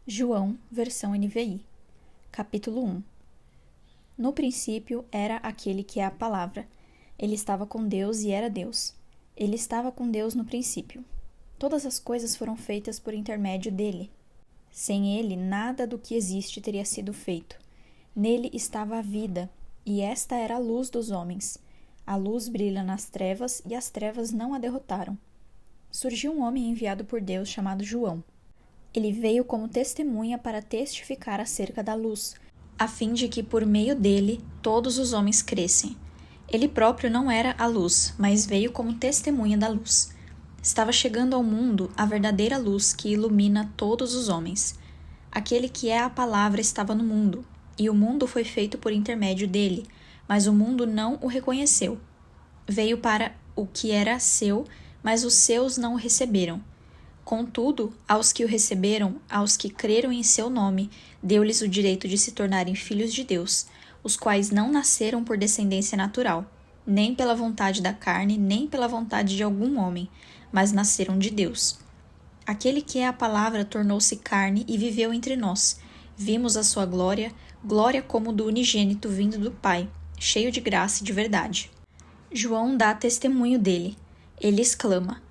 João, versão NVI. Capítulo 1. No princípio era aquele que é a palavra. Ele estava com Deus e era Deus. Ele estava com Deus no princípio. Todas as coisas foram feitas por intermédio dele. Sem ele, nada do que existe teria sido feito. Nele estava a vida, e esta era a luz dos homens. A luz brilha nas trevas, e as trevas não a derrotaram. Surgiu um homem enviado por Deus chamado João. Ele veio como testemunha para testificar acerca da luz, a fim de que por meio dele todos os homens crescem. Ele próprio não era a luz, mas veio como testemunha da luz. Estava chegando ao mundo a verdadeira luz que ilumina todos os homens. Aquele que é a palavra estava no mundo, e o mundo foi feito por intermédio dele, mas o mundo não o reconheceu. Veio para o que era seu, mas os seus não o receberam. Contudo, aos que o receberam, aos que creram em seu nome, deu-lhes o direito de se tornarem filhos de Deus, os quais não nasceram por descendência natural, nem pela vontade da carne, nem pela vontade de algum homem, mas nasceram de Deus. Aquele que é a palavra tornou-se carne e viveu entre nós. Vimos a sua glória, glória como do unigênito vindo do Pai, cheio de graça e de verdade. João dá testemunho dele. Ele exclama: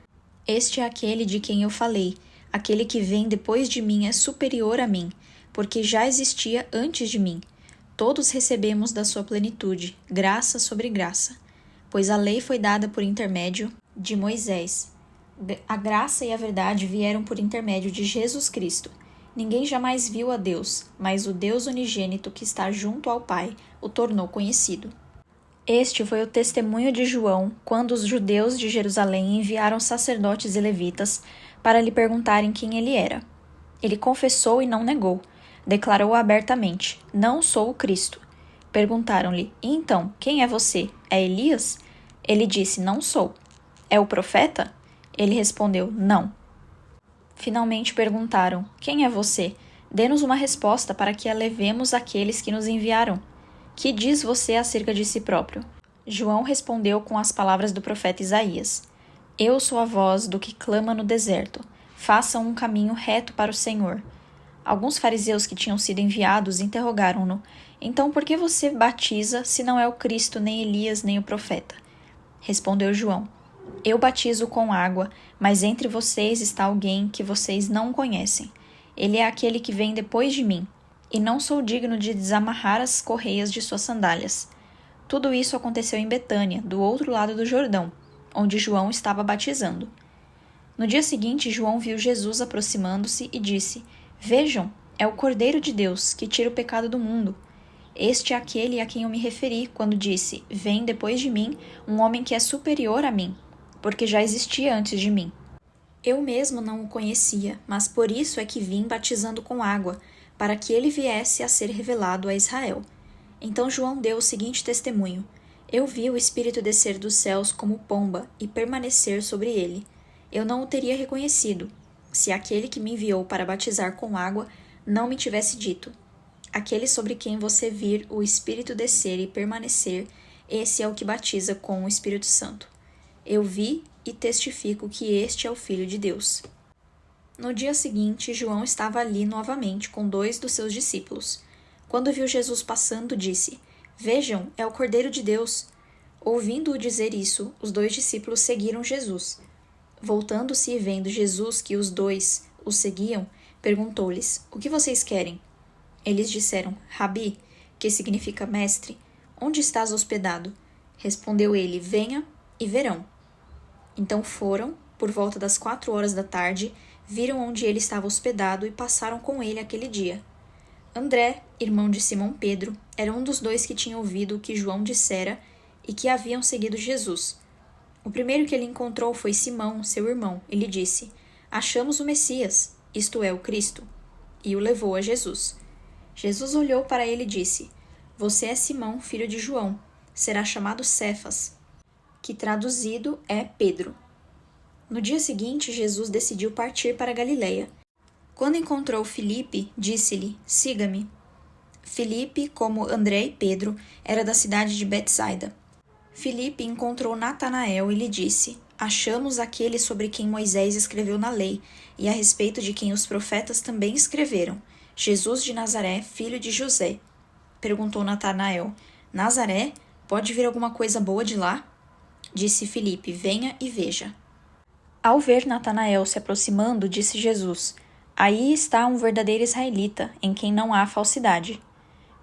Este é aquele de quem eu falei. Aquele que vem depois de mim é superior a mim, porque já existia antes de mim. Todos recebemos da sua plenitude, graça sobre graça. Pois a lei foi dada por intermédio de Moisés. A graça e a verdade vieram por intermédio de Jesus Cristo. Ninguém jamais viu a Deus, mas o Deus unigênito que está junto ao Pai o tornou conhecido. Este foi o testemunho de João quando os judeus de Jerusalém enviaram sacerdotes e levitas para lhe perguntarem quem ele era. Ele confessou e não negou. Declarou abertamente: Não sou o Cristo. Perguntaram-lhe: E então, quem é você? É Elias? Ele disse: Não sou. É o profeta? Ele respondeu: Não. Finalmente perguntaram: Quem é você? Dê-nos uma resposta para que a levemos àqueles que nos enviaram. Que diz você acerca de si próprio? João respondeu com as palavras do profeta Isaías: Eu sou a voz do que clama no deserto. Façam um caminho reto para o Senhor. Alguns fariseus que tinham sido enviados interrogaram-no: Então por que você batiza se não é o Cristo, nem Elias, nem o profeta? Respondeu João: Eu batizo com água, mas entre vocês está alguém que vocês não conhecem. Ele é aquele que vem depois de mim, e não sou digno de desamarrar as correias de suas sandálias. Tudo isso aconteceu em Betânia, do outro lado do Jordão, onde João estava batizando. No dia seguinte, João viu Jesus aproximando-se e disse: Vejam, é o Cordeiro de Deus, que tira o pecado do mundo. Este é aquele a quem eu me referi quando disse: Vem depois de mim um homem que é superior a mim, porque já existia antes de mim. Eu mesmo não o conhecia, mas por isso é que vim batizando com água, para que ele viesse a ser revelado a Israel. Então João deu o seguinte testemunho: Eu vi o Espírito descer dos céus como pomba e permanecer sobre ele. Eu não o teria reconhecido, se aquele que me enviou para batizar com água não me tivesse dito: Aquele sobre quem você vir o Espírito descer e permanecer, esse é o que batiza com o Espírito Santo. Eu vi e testifico que este é o Filho de Deus. No dia seguinte, João estava ali novamente com 2 dos seus discípulos. Quando viu Jesus passando, disse: Vejam, é o Cordeiro de Deus. Ouvindo-o dizer isso, os 2 discípulos seguiram Jesus. Voltando-se e vendo Jesus que os 2 o seguiam, perguntou-lhes: O que vocês querem? Eles disseram: Rabi, que significa mestre, onde estás hospedado? Respondeu ele: Venha e verão. Então foram, por volta das 4 horas da tarde, viram onde ele estava hospedado e passaram com ele aquele dia. André, irmão de Simão Pedro, era um dos 2 que tinham ouvido o que João dissera e que haviam seguido Jesus. O primeiro que ele encontrou foi Simão, seu irmão, e lhe disse: Achamos o Messias, isto é, o Cristo, e o levou a Jesus. Jesus olhou para ele e disse: Você é Simão, filho de João, será chamado Cefas, que traduzido é Pedro. No dia seguinte, Jesus decidiu partir para Galiléia. Quando encontrou Filipe, disse-lhe: Siga-me. Filipe, como André e Pedro, era da cidade de Betsaida. Filipe encontrou Natanael e lhe disse: achamos aquele sobre quem Moisés escreveu na lei, e a respeito de quem os profetas também escreveram, Jesus de Nazaré, filho de José. Perguntou Natanael: Nazaré? Pode vir alguma coisa boa de lá? Disse Filipe: venha e veja. Ao ver Natanael se aproximando, disse Jesus: aí está um verdadeiro israelita, em quem não há falsidade.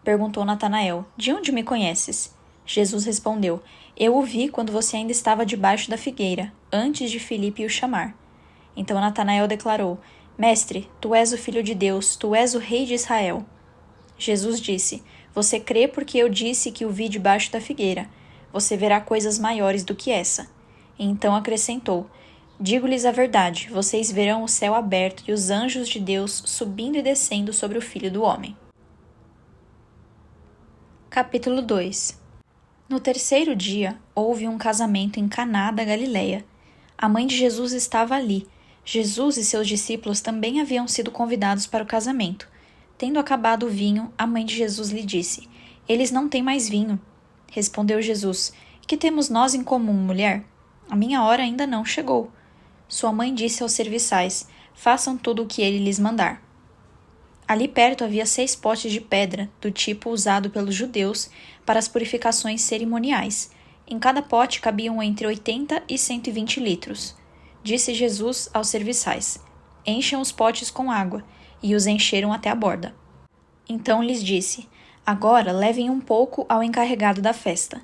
Perguntou Natanael: de onde me conheces? Jesus respondeu: eu o vi quando você ainda estava debaixo da figueira, antes de Filipe o chamar. Então Natanael declarou: Mestre, tu és o Filho de Deus, tu és o Rei de Israel. Jesus disse: você crê porque eu disse que o vi debaixo da figueira. Você verá coisas maiores do que essa. E então acrescentou: digo-lhes a verdade, vocês verão o céu aberto e os anjos de Deus subindo e descendo sobre o Filho do Homem. Capítulo 2. No terceiro dia, houve um casamento em Caná da Galileia. A mãe de Jesus estava ali. Jesus e seus discípulos também haviam sido convidados para o casamento. Tendo acabado o vinho, a mãe de Jesus lhe disse: eles não têm mais vinho. Respondeu Jesus: que temos nós em comum, mulher? A minha hora ainda não chegou. Sua mãe disse aos serviçais: façam tudo o que ele lhes mandar. Ali perto havia 6 potes de pedra, do tipo usado pelos judeus para as purificações cerimoniais. Em cada pote cabiam entre 80 e 120 litros. Disse Jesus aos serviçais: encham os potes com água, e os encheram até a borda. Então lhes disse: agora levem um pouco ao encarregado da festa.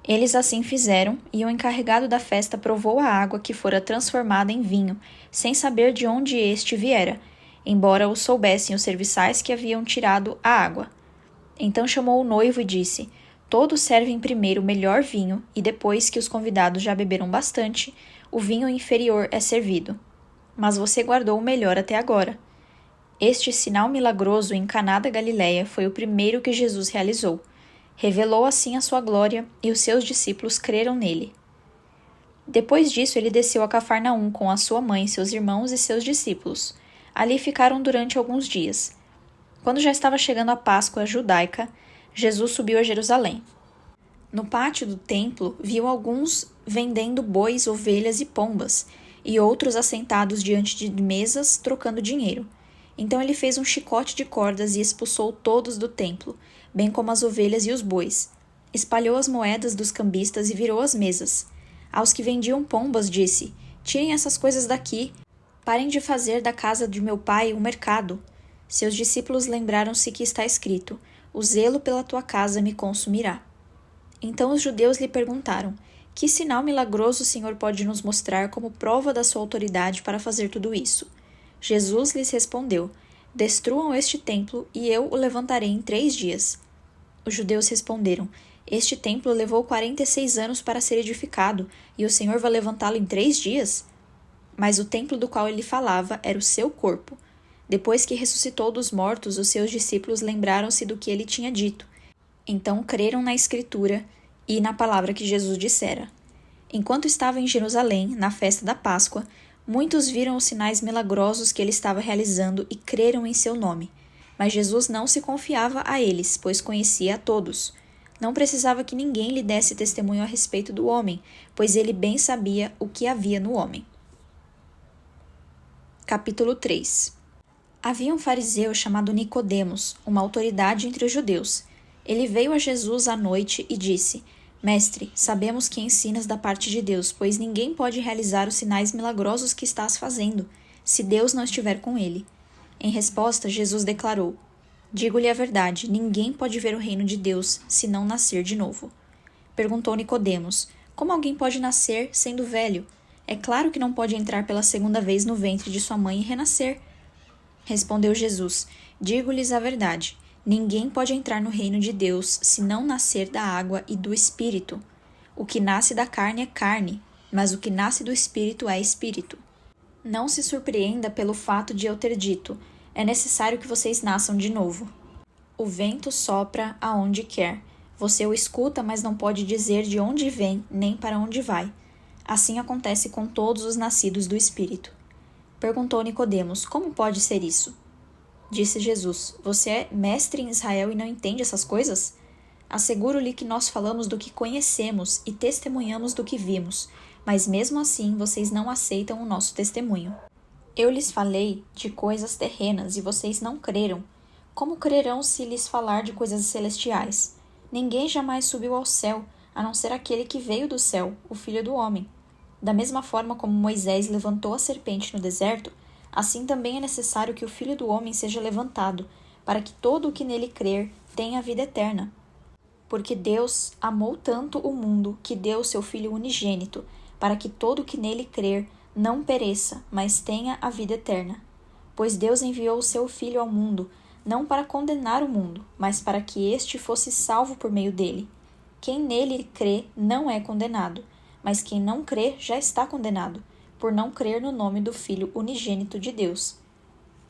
Eles assim fizeram, e o encarregado da festa provou a água que fora transformada em vinho, sem saber de onde este viera, embora o soubessem os serviçais que haviam tirado a água. Então chamou o noivo e disse: todos servem primeiro o melhor vinho, e depois que os convidados já beberam bastante, o vinho inferior é servido. Mas você guardou o melhor até agora. Este sinal milagroso em Caná da Galileia foi o primeiro que Jesus realizou. Revelou assim a sua glória, e os seus discípulos creram nele. Depois disso, ele desceu a Cafarnaum com a sua mãe, seus irmãos e seus discípulos. Ali ficaram durante alguns dias. Quando já estava chegando a Páscoa judaica, Jesus subiu a Jerusalém. No pátio do templo, viu alguns vendendo bois, ovelhas e pombas, e outros assentados diante de mesas, trocando dinheiro. Então ele fez um chicote de cordas e expulsou todos do templo, bem como as ovelhas e os bois. Espalhou as moedas dos cambistas e virou as mesas. Aos que vendiam pombas disse: tirem essas coisas daqui, parem de fazer da casa de meu pai um mercado. Seus discípulos lembraram-se que está escrito: o zelo pela tua casa me consumirá. Então os judeus lhe perguntaram: que sinal milagroso o Senhor pode nos mostrar como prova da sua autoridade para fazer tudo isso? Jesus lhes respondeu: destruam este templo e eu o levantarei em 3 dias. Os judeus responderam: este templo levou 46 anos para ser edificado, e o Senhor vai levantá-lo em 3 dias? Mas o templo do qual ele falava era o seu corpo. Depois que ressuscitou dos mortos, os seus discípulos lembraram-se do que ele tinha dito. Então creram na Escritura e na palavra que Jesus dissera. Enquanto estava em Jerusalém, na festa da Páscoa, muitos viram os sinais milagrosos que ele estava realizando e creram em seu nome. Mas Jesus não se confiava a eles, pois conhecia a todos. Não precisava que ninguém lhe desse testemunho a respeito do homem, pois ele bem sabia o que havia no homem. Capítulo 3. Havia um fariseu chamado Nicodemos, uma autoridade entre os judeus. Ele veio a Jesus à noite e disse: Mestre, sabemos que ensinas da parte de Deus, pois ninguém pode realizar os sinais milagrosos que estás fazendo, se Deus não estiver com ele. Em resposta, Jesus declarou: Digo-lhe a verdade, ninguém pode ver o reino de Deus se não nascer de novo. Perguntou Nicodemos: Como alguém pode nascer sendo velho? É claro que não pode entrar pela 2ª vez no ventre de sua mãe e renascer. Respondeu Jesus: Digo-lhes a verdade, ninguém pode entrar no reino de Deus se não nascer da água e do Espírito. O que nasce da carne é carne, mas o que nasce do Espírito é Espírito. Não se surpreenda pelo fato de eu ter dito: é necessário que vocês nasçam de novo. O vento sopra aonde quer. Você o escuta, mas não pode dizer de onde vem, nem para onde vai. Assim acontece com todos os nascidos do Espírito. Perguntou Nicodemos: Como pode ser isso? Disse Jesus: Você é mestre em Israel e não entende essas coisas? Asseguro-lhe que nós falamos do que conhecemos e testemunhamos do que vimos, mas mesmo assim vocês não aceitam o nosso testemunho. Eu lhes falei de coisas terrenas e vocês não creram. Como crerão se lhes falar de coisas celestiais? Ninguém jamais subiu ao céu, a não ser aquele que veio do céu, o Filho do Homem. Da mesma forma como Moisés levantou a serpente no deserto, assim também é necessário que o Filho do Homem seja levantado, para que todo o que nele crer tenha a vida eterna. Porque Deus amou tanto o mundo que deu o seu Filho unigênito, para que todo o que nele crer não pereça, mas tenha a vida eterna. Pois Deus enviou o seu Filho ao mundo, não para condenar o mundo, mas para que este fosse salvo por meio dele. Quem nele crê não é condenado, mas quem não crê já está condenado, por não crer no nome do Filho unigênito de Deus.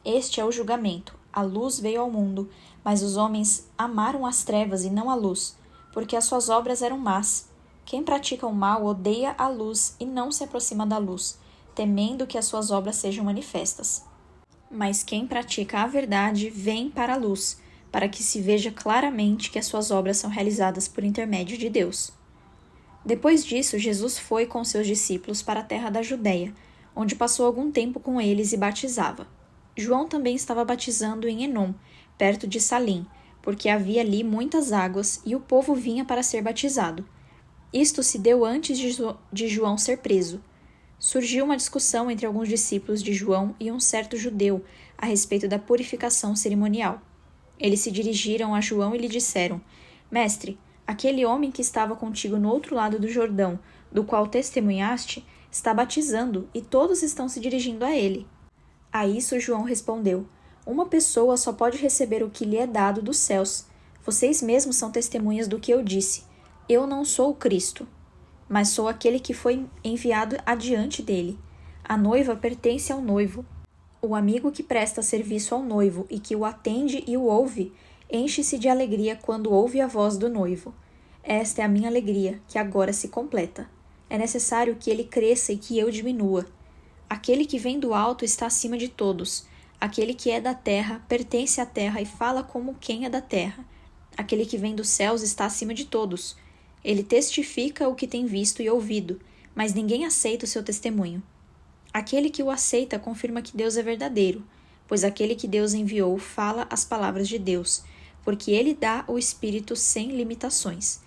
Este é o julgamento. A luz veio ao mundo, mas os homens amaram as trevas e não a luz, porque as suas obras eram más. Quem pratica o mal odeia a luz e não se aproxima da luz, temendo que as suas obras sejam manifestas. Mas quem pratica a verdade vem para a luz, para que se veja claramente que as suas obras são realizadas por intermédio de Deus. Depois disso, Jesus foi com seus discípulos para a terra da Judeia, onde passou algum tempo com eles e batizava. João também estava batizando em Enom, perto de Salim, porque havia ali muitas águas e o povo vinha para ser batizado. Isto se deu antes de João ser preso. Surgiu uma discussão entre alguns discípulos de João e um certo judeu a respeito da purificação cerimonial. Eles se dirigiram a João e lhe disseram: Mestre, aquele homem que estava contigo no outro lado do Jordão, do qual testemunhaste, está batizando e todos estão se dirigindo a ele. A isso João respondeu: Uma pessoa só pode receber o que lhe é dado dos céus. Vocês mesmos são testemunhas do que eu disse. Eu não sou o Cristo, mas sou aquele que foi enviado adiante dele. A noiva pertence ao noivo. O amigo que presta serviço ao noivo e que o atende e o ouve, enche-se de alegria quando ouve a voz do noivo. Esta é a minha alegria, que agora se completa. É necessário que ele cresça e que eu diminua. Aquele que vem do alto está acima de todos. Aquele que é da terra pertence à terra e fala como quem é da terra. Aquele que vem dos céus está acima de todos. Ele testifica o que tem visto e ouvido, mas ninguém aceita o seu testemunho. Aquele que o aceita confirma que Deus é verdadeiro, pois aquele que Deus enviou fala as palavras de Deus, porque ele dá o Espírito sem limitações.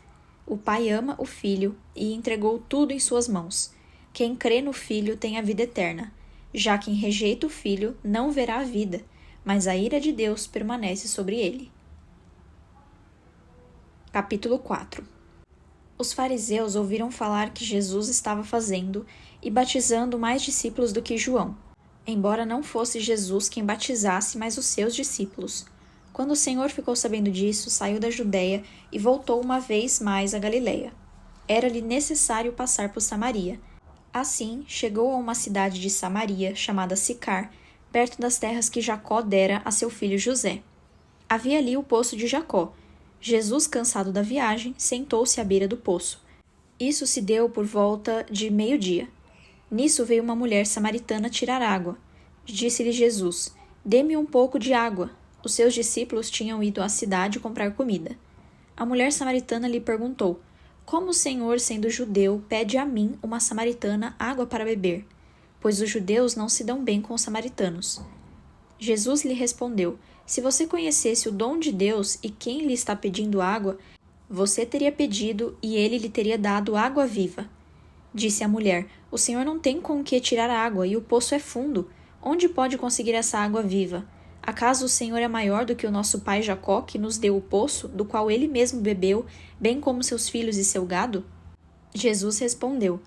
O Pai ama o Filho e entregou tudo em suas mãos. Quem crê no Filho tem a vida eterna. Já quem rejeita o Filho não verá a vida, mas a ira de Deus permanece sobre ele. Capítulo 4. Os fariseus ouviram falar que Jesus estava fazendo e batizando mais discípulos do que João, embora não fosse Jesus quem batizasse, mas os seus discípulos. Quando o Senhor ficou sabendo disso, saiu da Judeia e voltou uma vez mais a Galileia. Era-lhe necessário passar por Samaria. Assim, chegou a uma cidade de Samaria, chamada Sicar, perto das terras que Jacó dera a seu filho José. Havia ali o poço de Jacó. Jesus, cansado da viagem, sentou-se à beira do poço. Isso se deu por volta de meio-dia. Nisso veio uma mulher samaritana tirar água. Disse-lhe Jesus: Dê-me um pouco de água. Os seus discípulos tinham ido à cidade comprar comida. A mulher samaritana lhe perguntou: Como o Senhor, sendo judeu, pede a mim, uma samaritana, água para beber? Pois os judeus não se dão bem com os samaritanos. Jesus lhe respondeu: Se você conhecesse o dom de Deus e quem lhe está pedindo água, você teria pedido e ele lhe teria dado água viva. Disse a mulher: O Senhor não tem com que tirar água e o poço é fundo. Onde pode conseguir essa água viva? Acaso o Senhor é maior do que o nosso pai Jacó, que nos deu o poço, do qual ele mesmo bebeu, bem como seus filhos e seu gado? Jesus respondeu: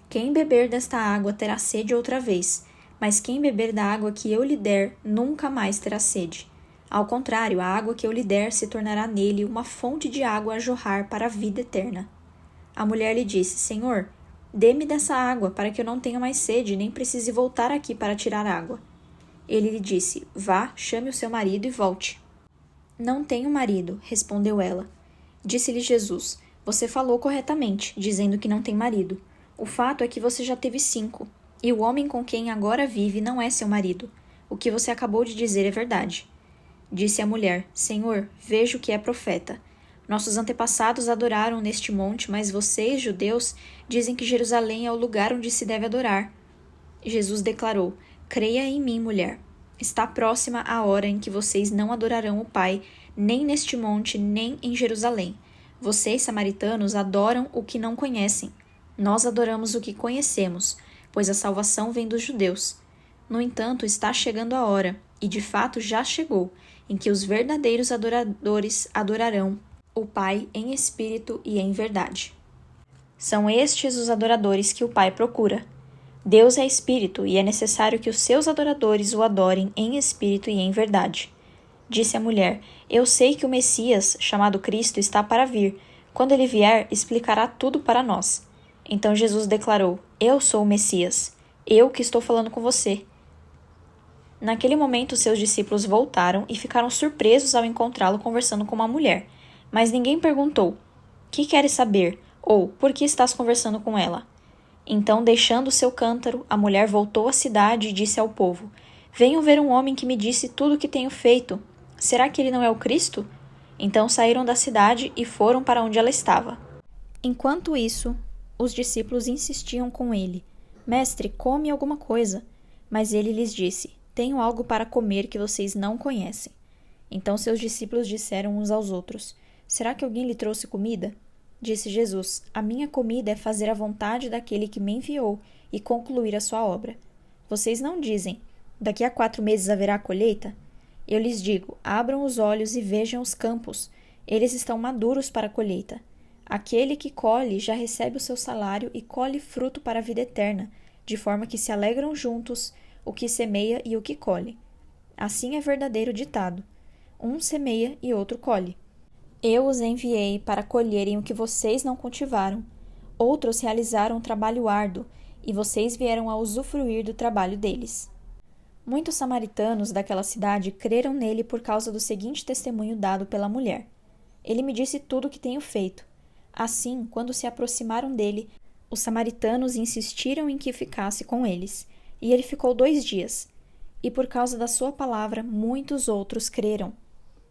Quem beber desta água terá sede outra vez, mas quem beber da água que eu lhe der nunca mais terá sede. Ao contrário, a água que eu lhe der se tornará nele uma fonte de água a jorrar para a vida eterna. A mulher lhe disse: Senhor, dê-me dessa água, para que eu não tenha mais sede, nem precise voltar aqui para tirar água. Ele lhe disse: Vá, chame o seu marido e volte. Não tenho marido, respondeu ela. Disse-lhe Jesus: Você falou corretamente, dizendo que não tem marido. O fato é que você já teve 5, e o homem com quem agora vive não é seu marido. O que você acabou de dizer é verdade. Disse a mulher: Senhor, vejo que é profeta. Nossos antepassados adoraram neste monte, mas vocês, judeus, dizem que Jerusalém é o lugar onde se deve adorar. Jesus declarou: Creia em mim, mulher. Está próxima a hora em que vocês não adorarão o Pai, nem neste monte, nem em Jerusalém. Vocês, samaritanos, adoram o que não conhecem. Nós adoramos o que conhecemos, pois a salvação vem dos judeus. No entanto, está chegando a hora, e de fato já chegou, em que os verdadeiros adoradores adorarão o Pai em espírito e em verdade. São estes os adoradores que o Pai procura. Deus é espírito e é necessário que os seus adoradores o adorem em espírito e em verdade. Disse a mulher: Eu sei que o Messias, chamado Cristo, está para vir. Quando ele vier, explicará tudo para nós. Então Jesus declarou: Eu sou o Messias. Eu que estou falando com você. Naquele momento, seus discípulos voltaram e ficaram surpresos ao encontrá-lo conversando com uma mulher. Mas ninguém perguntou: Que queres saber? Ou por que estás conversando com ela? Então, deixando seu cântaro, a mulher voltou à cidade e disse ao povo: Venham ver um homem que me disse tudo o que tenho feito. Será que ele não é o Cristo? Então saíram da cidade e foram para onde ela estava. Enquanto isso, os discípulos insistiam com ele: Mestre, come alguma coisa. Mas ele lhes disse: Tenho algo para comer que vocês não conhecem. Então seus discípulos disseram uns aos outros: Será que alguém lhe trouxe comida? Disse Jesus: A minha comida é fazer a vontade daquele que me enviou e concluir a sua obra. Vocês não dizem: Daqui a 4 meses haverá colheita? Eu lhes digo: abram os olhos e vejam os campos. Eles estão maduros para a colheita. Aquele que colhe já recebe o seu salário e colhe fruto para a vida eterna, de forma que se alegram juntos o que semeia e o que colhe. Assim é verdadeiro ditado: um semeia e outro colhe. Eu os enviei para colherem o que vocês não cultivaram. Outros realizaram um trabalho árduo, e vocês vieram a usufruir do trabalho deles. Muitos samaritanos daquela cidade creram nele por causa do seguinte testemunho dado pela mulher: Ele me disse tudo o que tenho feito. Assim, quando se aproximaram dele, os samaritanos insistiram em que ficasse com eles, e ele ficou 2 dias. E por causa da sua palavra, muitos outros creram.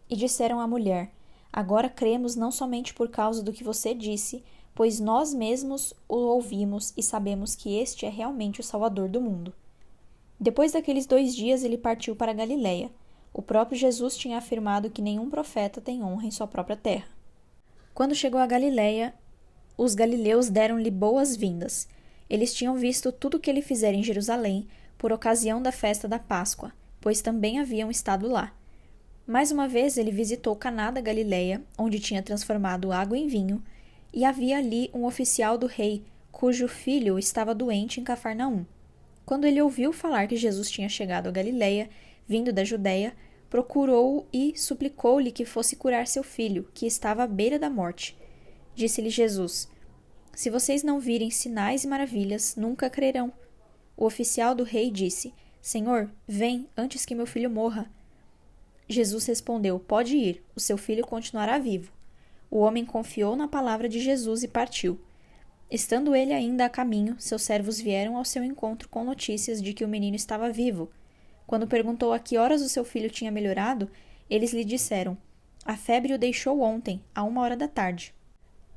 E disseram à mulher: Agora cremos não somente por causa do que você disse, pois nós mesmos o ouvimos e sabemos que este é realmente o Salvador do mundo. Depois daqueles 2 dias, ele partiu para a Galiléia. O próprio Jesus tinha afirmado que nenhum profeta tem honra em sua própria terra. Quando chegou à Galiléia, os galileus deram-lhe boas-vindas. Eles tinham visto tudo o que ele fizera em Jerusalém por ocasião da festa da Páscoa, pois também haviam estado lá. Mais uma vez ele visitou Caná da Galiléia, onde tinha transformado água em vinho, e havia ali um oficial do rei, cujo filho estava doente em Cafarnaum. Quando ele ouviu falar que Jesus tinha chegado a Galiléia, vindo da Judéia, procurou-o e suplicou-lhe que fosse curar seu filho, que estava à beira da morte. Disse-lhe Jesus: Se vocês não virem sinais e maravilhas, nunca crerão. O oficial do rei disse: Senhor, vem, antes que meu filho morra. Jesus respondeu: Pode ir, o seu filho continuará vivo. O homem confiou na palavra de Jesus e partiu. Estando ele ainda a caminho, seus servos vieram ao seu encontro com notícias de que o menino estava vivo. Quando perguntou a que horas o seu filho tinha melhorado, eles lhe disseram: A febre o deixou ontem, à 1h da tarde.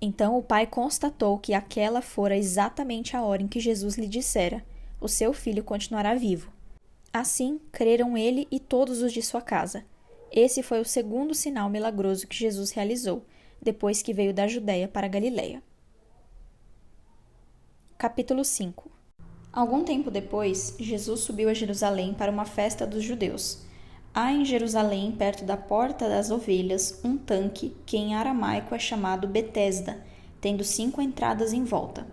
Então o pai constatou que aquela fora exatamente a hora em que Jesus lhe dissera: O seu filho continuará vivo. Assim, creram ele e todos os de sua casa. Esse foi o segundo sinal milagroso que Jesus realizou, depois que veio da Judéia para a Galiléia. Capítulo 5. Algum tempo depois, Jesus subiu a Jerusalém para uma festa dos judeus. Há em Jerusalém, perto da Porta das Ovelhas, um tanque que em aramaico é chamado Betesda, tendo 5 entradas em volta.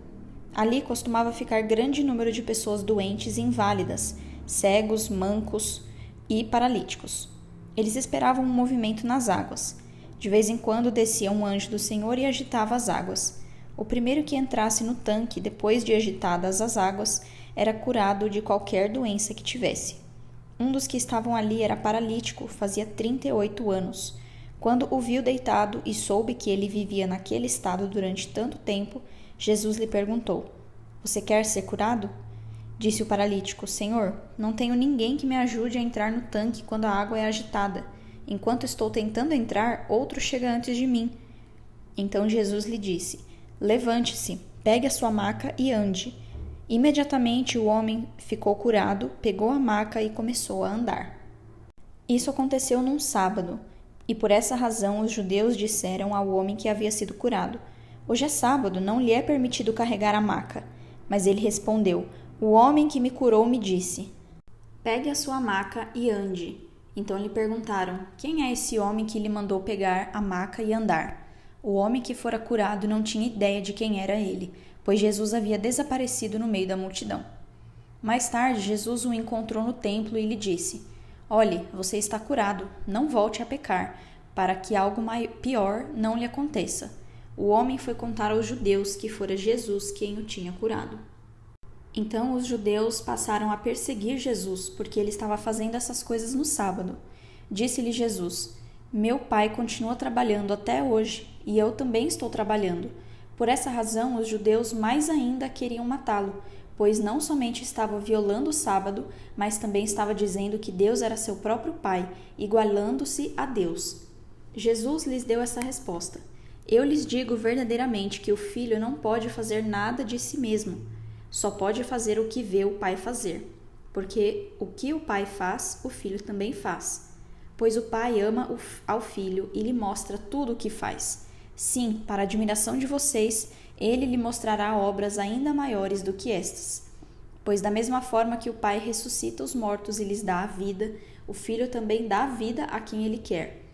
Ali costumava ficar grande número de pessoas doentes e inválidas, cegos, mancos e paralíticos. Eles esperavam um movimento nas águas. De vez em quando descia um anjo do Senhor e agitava as águas. O primeiro que entrasse no tanque, depois de agitadas as águas, era curado de qualquer doença que tivesse. Um dos que estavam ali era paralítico, fazia 38 anos. Quando o viu deitado e soube que ele vivia naquele estado durante tanto tempo, Jesus lhe perguntou: Você quer ser curado? Disse o paralítico: Senhor, não tenho ninguém que me ajude a entrar no tanque quando a água é agitada. Enquanto estou tentando entrar, outro chega antes de mim. Então Jesus lhe disse: Levante-se, pegue a sua maca e ande. Imediatamente o homem ficou curado, pegou a maca e começou a andar. Isso aconteceu num sábado, e por essa razão os judeus disseram ao homem que havia sido curado: Hoje é sábado, não lhe é permitido carregar a maca. Mas ele respondeu: O homem que me curou me disse: Pegue a sua maca e ande. Então lhe perguntaram: Quem é esse homem que lhe mandou pegar a maca e andar? O homem que fora curado não tinha ideia de quem era ele, pois Jesus havia desaparecido no meio da multidão. Mais tarde, Jesus o encontrou no templo e lhe disse: Olhe, você está curado, não volte a pecar, para que algo pior não lhe aconteça. O homem foi contar aos judeus que fora Jesus quem o tinha curado. Então os judeus passaram a perseguir Jesus, porque ele estava fazendo essas coisas no sábado. Disse-lhe Jesus: Meu pai continua trabalhando até hoje, e eu também estou trabalhando. Por essa razão, os judeus mais ainda queriam matá-lo, pois não somente estava violando o sábado, mas também estava dizendo que Deus era seu próprio pai, igualando-se a Deus. Jesus lhes deu essa resposta: Eu lhes digo verdadeiramente que o filho não pode fazer nada de si mesmo, só pode fazer o que vê o pai fazer, porque o que o pai faz, o filho também faz. Pois o pai ama ao filho e lhe mostra tudo o que faz. Sim, para a admiração de vocês, ele lhe mostrará obras ainda maiores do que estas. Pois da mesma forma que o pai ressuscita os mortos e lhes dá a vida, o filho também dá a vida a quem ele quer.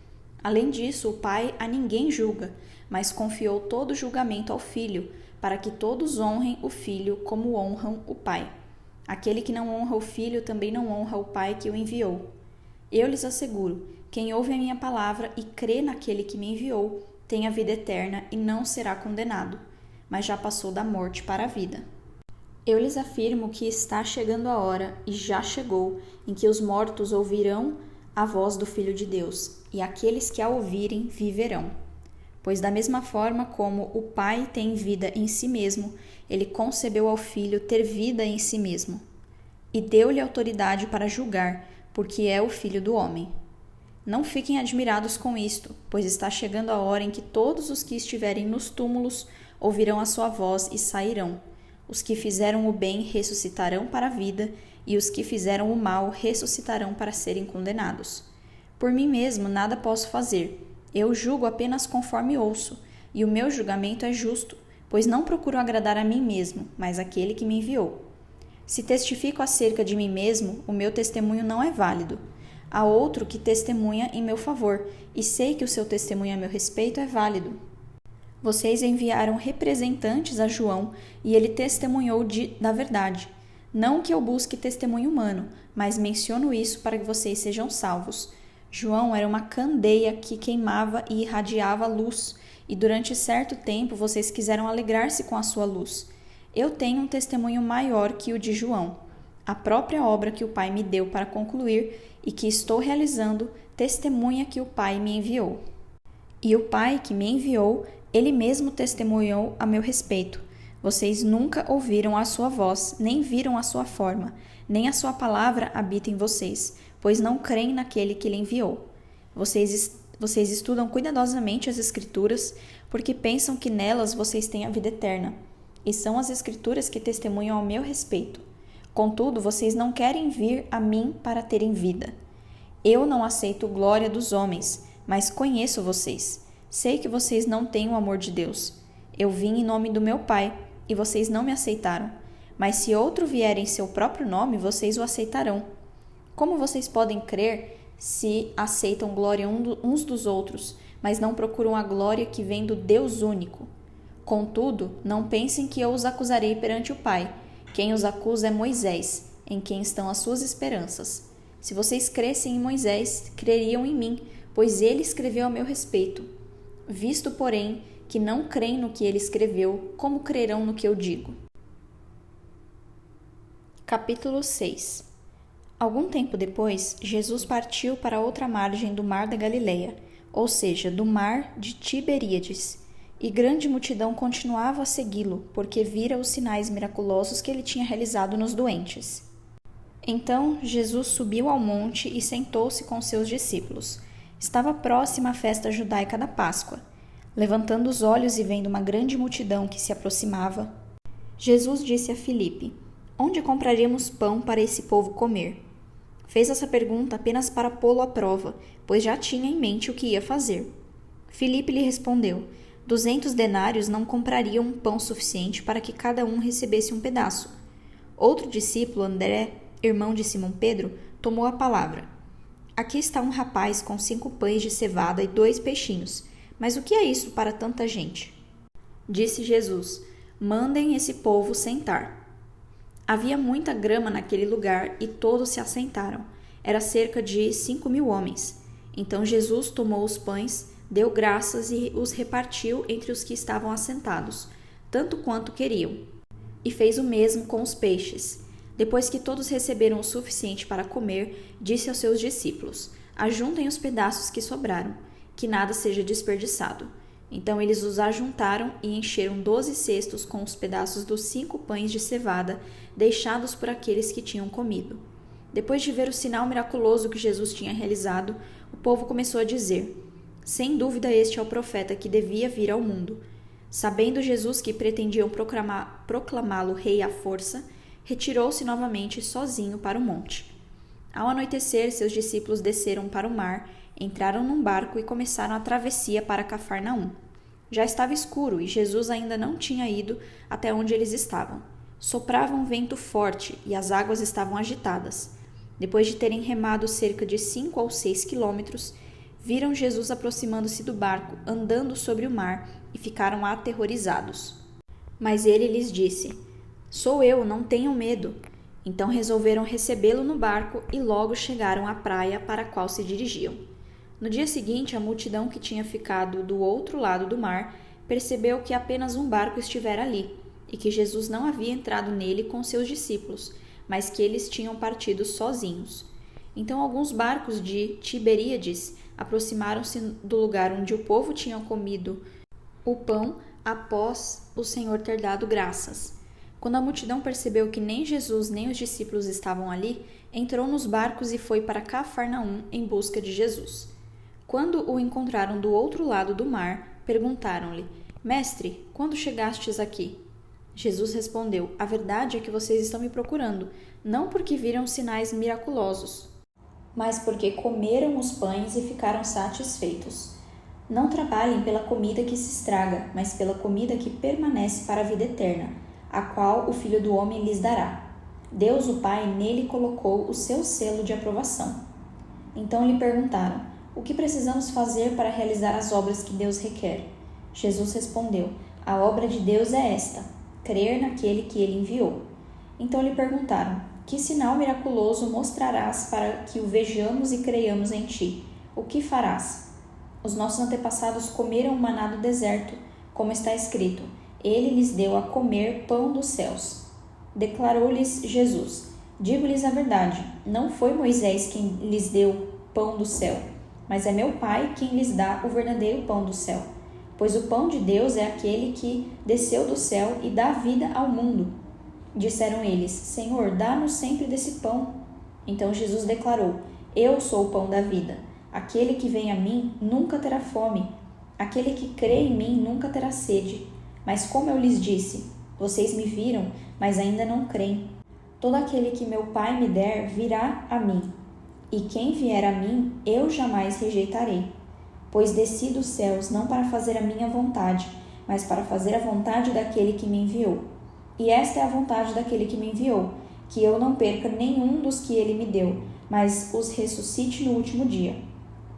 Além disso, o pai a ninguém julga, mas confiou todo o julgamento ao filho, para que todos honrem o filho como honram o pai. Aquele que não honra o filho também não honra o pai que o enviou. Eu lhes asseguro, quem ouve a minha palavra e crê naquele que me enviou, tem a vida eterna e não será condenado, mas já passou da morte para a vida. Eu lhes afirmo que está chegando a hora, e já chegou, em que os mortos ouvirão a voz do Filho de Deus, e aqueles que a ouvirem viverão. Pois da mesma forma como o Pai tem vida em si mesmo, ele concebeu ao Filho ter vida em si mesmo, e deu-lhe autoridade para julgar, porque é o Filho do homem. Não fiquem admirados com isto, pois está chegando a hora em que todos os que estiverem nos túmulos ouvirão a sua voz e sairão. Os que fizeram o bem ressuscitarão para a vida, e os que fizeram o mal ressuscitarão para serem condenados. Por mim mesmo nada posso fazer. Eu julgo apenas conforme ouço, e o meu julgamento é justo, pois não procuro agradar a mim mesmo, mas aquele que me enviou. Se testifico acerca de mim mesmo, o meu testemunho não é válido. Há outro que testemunha em meu favor, e sei que o seu testemunho a meu respeito é válido. Vocês enviaram representantes a João, e ele testemunhou da verdade. Não que eu busque testemunho humano, mas menciono isso para que vocês sejam salvos. João era uma candeia que queimava e irradiava luz, e durante certo tempo vocês quiseram alegrar-se com a sua luz. Eu tenho um testemunho maior que o de João. A própria obra que o Pai me deu para concluir e que estou realizando testemunha que o Pai me enviou. E o Pai que me enviou, ele mesmo testemunhou a meu respeito. Vocês nunca ouviram a sua voz, nem viram a sua forma, nem a sua palavra habita em vocês, pois não creem naquele que ele enviou. Vocês estudam cuidadosamente as Escrituras, porque pensam que nelas vocês têm a vida eterna. E são as Escrituras que testemunham ao meu respeito. Contudo, vocês não querem vir a mim para terem vida. Eu não aceito glória dos homens, mas conheço vocês. Sei que vocês não têm o amor de Deus. Eu vim em nome do meu Pai, e vocês não me aceitaram. Mas se outro vier em seu próprio nome, vocês o aceitarão. Como vocês podem crer se aceitam glória uns dos outros, mas não procuram a glória que vem do Deus único? Contudo, não pensem que eu os acusarei perante o Pai. Quem os acusa é Moisés, em quem estão as suas esperanças. Se vocês crescem em Moisés, creriam em mim, pois ele escreveu a meu respeito. Visto, porém, que não creem no que ele escreveu, como crerão no que eu digo? Capítulo 6. Algum tempo depois, Jesus partiu para outra margem do mar da Galileia, ou seja, do mar de Tiberíades, e grande multidão continuava a segui-lo, porque vira os sinais miraculosos que ele tinha realizado nos doentes. Então, Jesus subiu ao monte e sentou-se com seus discípulos. Estava próxima a festa judaica da Páscoa. Levantando os olhos e vendo uma grande multidão que se aproximava, Jesus disse a Filipe: Onde compraríamos pão para esse povo comer? Fez essa pergunta apenas para pô-lo à prova, pois já tinha em mente o que ia fazer. Filipe lhe respondeu: 200 denários não comprariam um pão suficiente para que cada um recebesse um pedaço. Outro discípulo, André, irmão de Simão Pedro, tomou a palavra. Aqui está um rapaz com 5 pães de cevada e 2 peixinhos. Mas o que é isso para tanta gente? Disse Jesus: Mandem esse povo sentar. Havia muita grama naquele lugar e todos se assentaram. Era cerca de 5.000 homens. Então Jesus tomou os pães, deu graças e os repartiu entre os que estavam assentados, tanto quanto queriam. E fez o mesmo com os peixes. Depois que todos receberam o suficiente para comer, disse aos seus discípulos: Ajuntem os pedaços que sobraram, que nada seja desperdiçado. Então eles os ajuntaram e encheram 12 cestos com os pedaços dos 5 pães de cevada deixados por aqueles que tinham comido. Depois de ver o sinal miraculoso que Jesus tinha realizado, o povo começou a dizer: Sem dúvida este é o profeta que devia vir ao mundo. Sabendo Jesus que pretendiam proclamá-lo rei à força, retirou-se novamente sozinho para o monte. Ao anoitecer, seus discípulos desceram para o mar, entraram num barco e começaram a travessia para Cafarnaum. Já estava escuro e Jesus ainda não tinha ido até onde eles estavam. Soprava um vento forte e as águas estavam agitadas. Depois de terem remado cerca de 5 ou 6 quilômetros, viram Jesus aproximando-se do barco, andando sobre o mar, e ficaram aterrorizados. Mas ele lhes disse: Sou eu, não tenham medo. Então resolveram recebê-lo no barco e logo chegaram à praia para a qual se dirigiam. No dia seguinte, a multidão que tinha ficado do outro lado do mar percebeu que apenas um barco estivera ali e que Jesus não havia entrado nele com seus discípulos, mas que eles tinham partido sozinhos. Então alguns barcos de Tiberíades aproximaram-se do lugar onde o povo tinha comido o pão após o Senhor ter dado graças. Quando a multidão percebeu que nem Jesus nem os discípulos estavam ali, entrou nos barcos e foi para Cafarnaum em busca de Jesus. Quando o encontraram do outro lado do mar, perguntaram-lhe: Mestre, quando chegastes aqui? Jesus respondeu: A verdade é que vocês estão me procurando, não porque viram sinais miraculosos, mas porque comeram os pães e ficaram satisfeitos. Não trabalhem pela comida que se estraga, mas pela comida que permanece para a vida eterna, a qual o Filho do Homem lhes dará. Deus, o Pai, nele colocou o seu selo de aprovação. Então lhe perguntaram: O que precisamos fazer para realizar as obras que Deus requer? Jesus respondeu: A obra de Deus é esta: crer naquele que ele enviou. Então lhe perguntaram: Que sinal miraculoso mostrarás para que o vejamos e creiamos em ti? O que farás? Os nossos antepassados comeram o maná do deserto, como está escrito: Ele lhes deu a comer pão dos céus. Declarou-lhes Jesus: Digo-lhes a verdade, não foi Moisés quem lhes deu pão do céu, mas é meu Pai quem lhes dá o verdadeiro pão do céu. Pois o pão de Deus é aquele que desceu do céu e dá vida ao mundo. Disseram eles: Senhor, dá-nos sempre desse pão. Então Jesus declarou: Eu sou o pão da vida. Aquele que vem a mim nunca terá fome. Aquele que crê em mim nunca terá sede. Mas como eu lhes disse, vocês me viram, mas ainda não creem. Todo aquele que meu Pai me der virá a mim. E quem vier a mim, eu jamais rejeitarei. Pois desci dos céus não para fazer a minha vontade, mas para fazer a vontade daquele que me enviou. E esta é a vontade daquele que me enviou, que eu não perca nenhum dos que ele me deu, mas os ressuscite no último dia.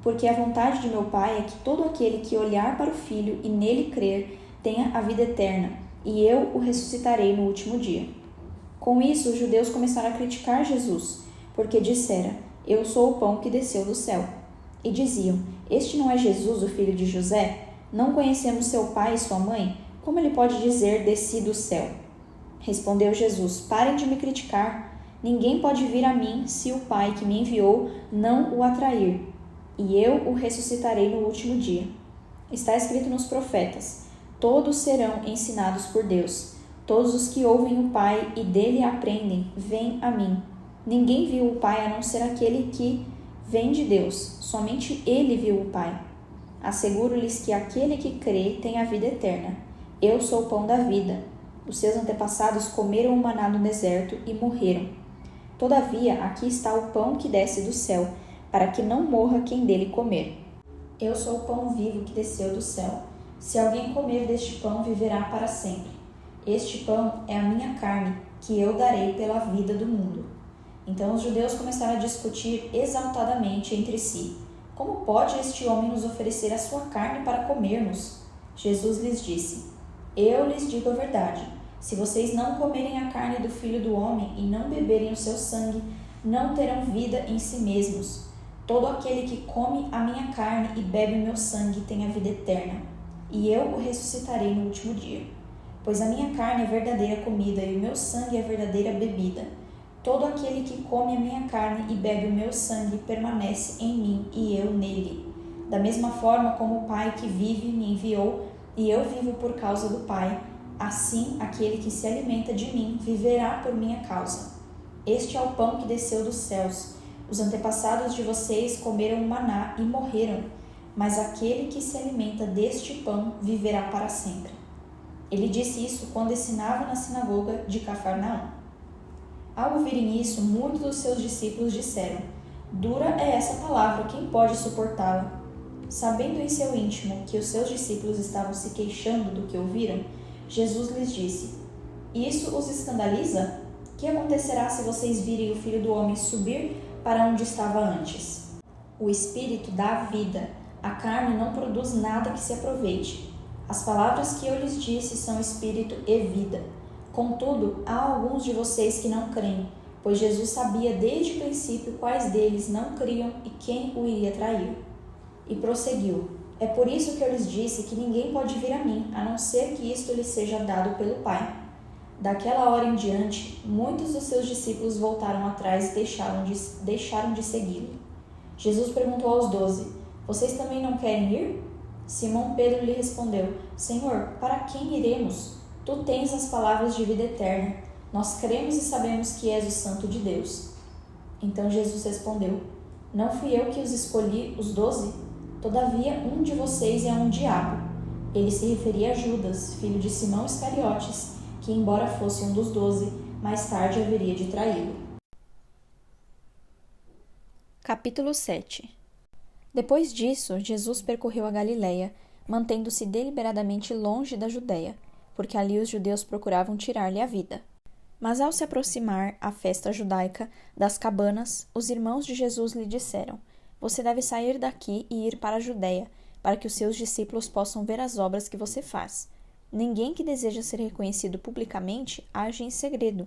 Porque a vontade de meu Pai é que todo aquele que olhar para o Filho e nele crer tenha a vida eterna, e eu o ressuscitarei no último dia. Com isso, os judeus começaram a criticar Jesus, porque dissera: Eu sou o pão que desceu do céu. E diziam: Este não é Jesus, o filho de José? Não conhecemos seu pai e sua mãe? Como ele pode dizer: Desci do céu? Respondeu Jesus: Parem de me criticar. Ninguém pode vir a mim se o Pai que me enviou não o atrair, e eu o ressuscitarei no último dia. Está escrito nos profetas: Todos serão ensinados por Deus. Todos os que ouvem o Pai e dele aprendem, vêm a mim. Ninguém viu o Pai a não ser aquele que vem de Deus. Somente ele viu o Pai. Asseguro-lhes que aquele que crê tem a vida eterna. Eu sou o pão da vida. Os seus antepassados comeram o maná no deserto e morreram. Todavia, aqui está o pão que desce do céu, para que não morra quem dele comer. Eu sou o pão vivo que desceu do céu. Se alguém comer deste pão, viverá para sempre. Este pão é a minha carne, que eu darei pela vida do mundo. Então os judeus começaram a discutir exaltadamente entre si. Como pode este homem nos oferecer a sua carne para comermos? Jesus lhes disse: Eu lhes digo a verdade. Se vocês não comerem a carne do Filho do Homem e não beberem o seu sangue, não terão vida em si mesmos. Todo aquele que come a minha carne e bebe o meu sangue tem a vida eterna, e eu o ressuscitarei no último dia. Pois a minha carne é verdadeira comida e o meu sangue é verdadeira bebida. Todo aquele que come a minha carne e bebe o meu sangue permanece em mim e eu nele. Da mesma forma como o Pai que vive me enviou e eu vivo por causa do Pai, assim aquele que se alimenta de mim viverá por minha causa. Este é o pão que desceu dos céus. Os antepassados de vocês comeram o maná e morreram, mas aquele que se alimenta deste pão viverá para sempre. Ele disse isso quando ensinava na sinagoga de Cafarnaum. Ao ouvirem isso, muitos dos seus discípulos disseram: Dura é essa palavra, quem pode suportá-la? Sabendo em seu íntimo que os seus discípulos estavam se queixando do que ouviram, Jesus lhes disse: Isso os escandaliza? Que acontecerá se vocês virem o Filho do Homem subir para onde estava antes? O Espírito dá vida, a carne não produz nada que se aproveite. As palavras que eu lhes disse são espírito e vida. Contudo, há alguns de vocês que não creem, pois Jesus sabia desde o princípio quais deles não criam e quem o iria trair. E prosseguiu: É por isso que eu lhes disse que ninguém pode vir a mim, a não ser que isto lhe seja dado pelo Pai. Daquela hora em diante, muitos dos seus discípulos voltaram atrás e deixaram de segui-lo. Jesus perguntou aos 12: Vocês também não querem ir? Simão Pedro lhe respondeu: Senhor, para quem iremos? Tu tens as palavras de vida eterna. Nós cremos e sabemos que és o Santo de Deus. Então Jesus respondeu: Não fui eu que os escolhi, os 12? Todavia, um de vocês é um diabo. Ele se referia a Judas, filho de Simão Iscariotes, que, embora fosse um dos 12, mais tarde haveria de traí-lo. Capítulo 7. Depois disso, Jesus percorreu a Galiléia, mantendo-se deliberadamente longe da Judéia, porque ali os judeus procuravam tirar-lhe a vida. Mas ao se aproximar a festa judaica das cabanas, os irmãos de Jesus lhe disseram: Você deve sair daqui e ir para a Judéia, para que os seus discípulos possam ver as obras que você faz. Ninguém que deseja ser reconhecido publicamente age em segredo.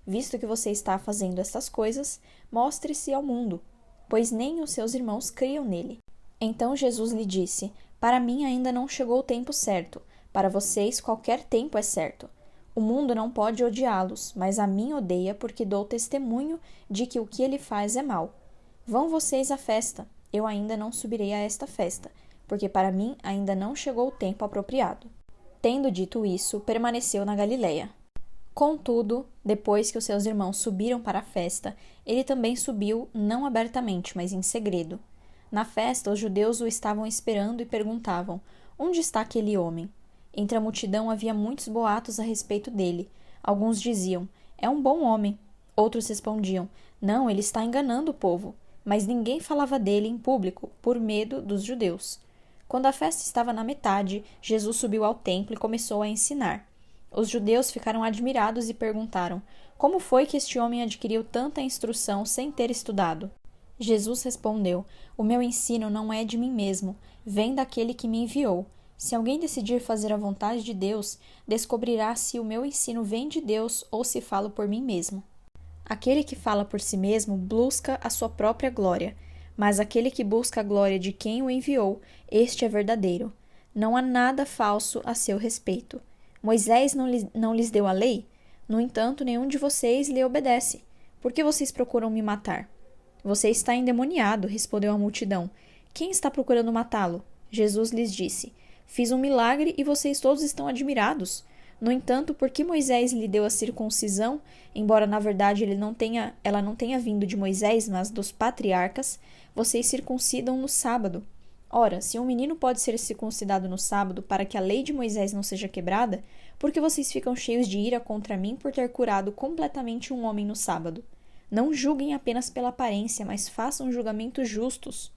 Visto que você está fazendo estas coisas, mostre-se ao mundo, pois nem os seus irmãos criam nele. Então Jesus lhe disse: Para mim ainda não chegou o tempo certo. Para vocês qualquer tempo é certo. O mundo não pode odiá-los, mas a mim odeia porque dou testemunho de que o que ele faz é mal. Vão vocês à festa. Eu ainda não subirei a esta festa, porque para mim ainda não chegou o tempo apropriado. Tendo dito isso, permaneceu na Galiléia. Contudo, depois que os seus irmãos subiram para a festa, ele também subiu, não abertamente, mas em segredo. Na festa, os judeus o estavam esperando e perguntavam: Onde está aquele homem? Entre a multidão havia muitos boatos a respeito dele. Alguns diziam: É um bom homem. Outros respondiam: Não, ele está enganando o povo. Mas ninguém falava dele em público, por medo dos judeus. Quando a festa estava na metade, Jesus subiu ao templo e começou a ensinar. Os judeus ficaram admirados e perguntaram: Como foi que este homem adquiriu tanta instrução sem ter estudado? Jesus respondeu: O meu ensino não é de mim mesmo, vem daquele que me enviou. Se alguém decidir fazer a vontade de Deus, descobrirá se o meu ensino vem de Deus ou se falo por mim mesmo. Aquele que fala por si mesmo busca a sua própria glória, mas aquele que busca a glória de quem o enviou, este é verdadeiro. Não há nada falso a seu respeito. Moisés não lhes deu a lei? No entanto, nenhum de vocês lhe obedece. Por que vocês procuram me matar? Você está endemoniado, respondeu a multidão. Quem está procurando matá-lo? Jesus lhes disse: Fiz um milagre e vocês todos estão admirados. No entanto, por que Moisés lhe deu a circuncisão, embora na verdade ela não tenha vindo de Moisés, mas dos patriarcas, vocês circuncidam no sábado. Ora, se um menino pode ser circuncidado no sábado para que a lei de Moisés não seja quebrada, por que vocês ficam cheios de ira contra mim por ter curado completamente um homem no sábado? Não julguem apenas pela aparência, mas façam julgamentos justos.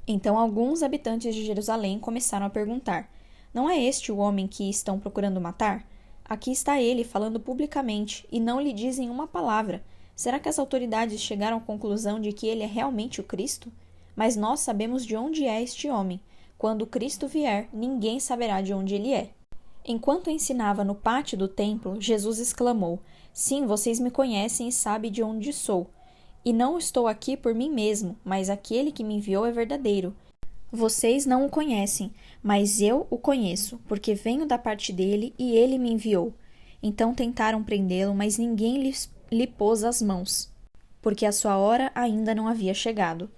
Então alguns habitantes de Jerusalém começaram a perguntar: não é este o homem que estão procurando matar? Aqui está ele falando publicamente e não lhe dizem uma palavra. Será que as autoridades chegaram à conclusão de que ele é realmente o Cristo? Mas nós sabemos de onde é este homem. Quando Cristo vier, ninguém saberá de onde ele é. Enquanto ensinava no pátio do templo, Jesus exclamou: sim, vocês me conhecem e sabem de onde sou. E não estou aqui por mim mesmo, mas aquele que me enviou é verdadeiro. Vocês não o conhecem, mas eu o conheço, porque venho da parte dele e ele me enviou. Então tentaram prendê-lo, mas ninguém lhe pôs as mãos, porque a sua hora ainda não havia chegado.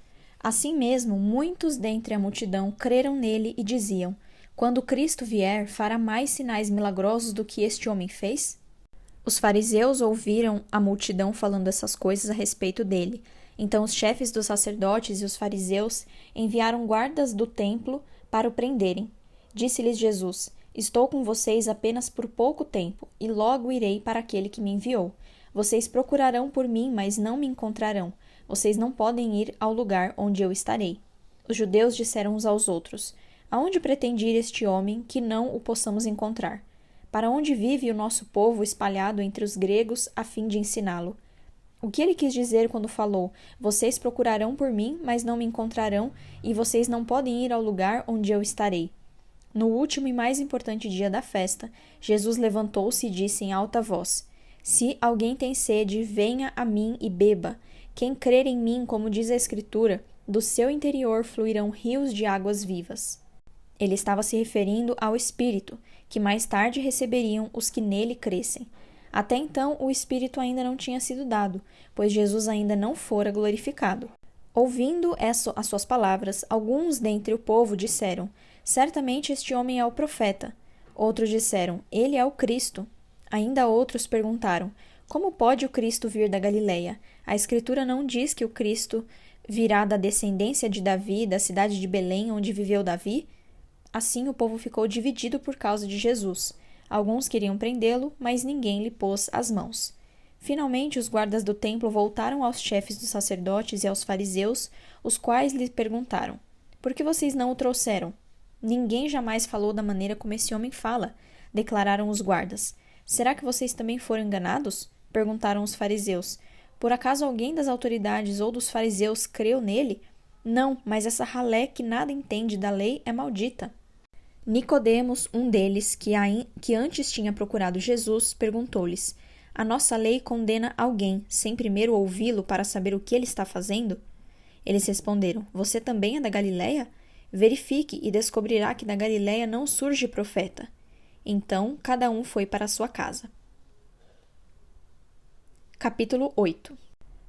Assim mesmo, muitos dentre a multidão creram nele e diziam: quando Cristo vier, fará mais sinais milagrosos do que este homem fez? Os fariseus ouviram a multidão falando essas coisas a respeito dele. Então os chefes dos sacerdotes e os fariseus enviaram guardas do templo para o prenderem. Disse-lhes Jesus: estou com vocês apenas por pouco tempo, e logo irei para aquele que me enviou. Vocês procurarão por mim, mas não me encontrarão. Vocês não podem ir ao lugar onde eu estarei. Os judeus disseram uns aos outros: aonde pretende ir este homem que não o possamos encontrar? Para onde vive o nosso povo espalhado entre os gregos a fim de ensiná-lo? O que ele quis dizer quando falou: vocês procurarão por mim, mas não me encontrarão, e vocês não podem ir ao lugar onde eu estarei? No último e mais importante dia da festa, Jesus levantou-se e disse em alta voz: se alguém tem sede, venha a mim e beba. Quem crer em mim, como diz a Escritura, do seu interior fluirão rios de águas vivas. Ele estava se referindo ao Espírito, que mais tarde receberiam os que nele crescem. Até então, o Espírito ainda não tinha sido dado, pois Jesus ainda não fora glorificado. Ouvindo as suas palavras, alguns dentre o povo disseram: certamente este homem é o profeta. Outros disseram: ele é o Cristo. Ainda outros perguntaram: como pode o Cristo vir da Galileia? A Escritura não diz que o Cristo virá da descendência de Davi, da cidade de Belém, onde viveu Davi? Assim o povo ficou dividido por causa de Jesus. Alguns queriam prendê-lo, mas ninguém lhe pôs as mãos. Finalmente, os guardas do templo voltaram aos chefes dos sacerdotes e aos fariseus, os quais lhe perguntaram: por que vocês não o trouxeram? Ninguém jamais falou da maneira como esse homem fala, declararam os guardas. Será que vocês também foram enganados? Perguntaram os fariseus. Por acaso alguém das autoridades ou dos fariseus creu nele? Não, mas essa ralé que nada entende da lei é maldita. Nicodemos, um deles, que antes tinha procurado Jesus, perguntou-lhes: a nossa lei condena alguém sem primeiro ouvi-lo para saber o que ele está fazendo? Eles responderam: você também é da Galileia? Verifique e descobrirá que da Galileia não surge profeta. Então, cada um foi para a sua casa. Capítulo 8.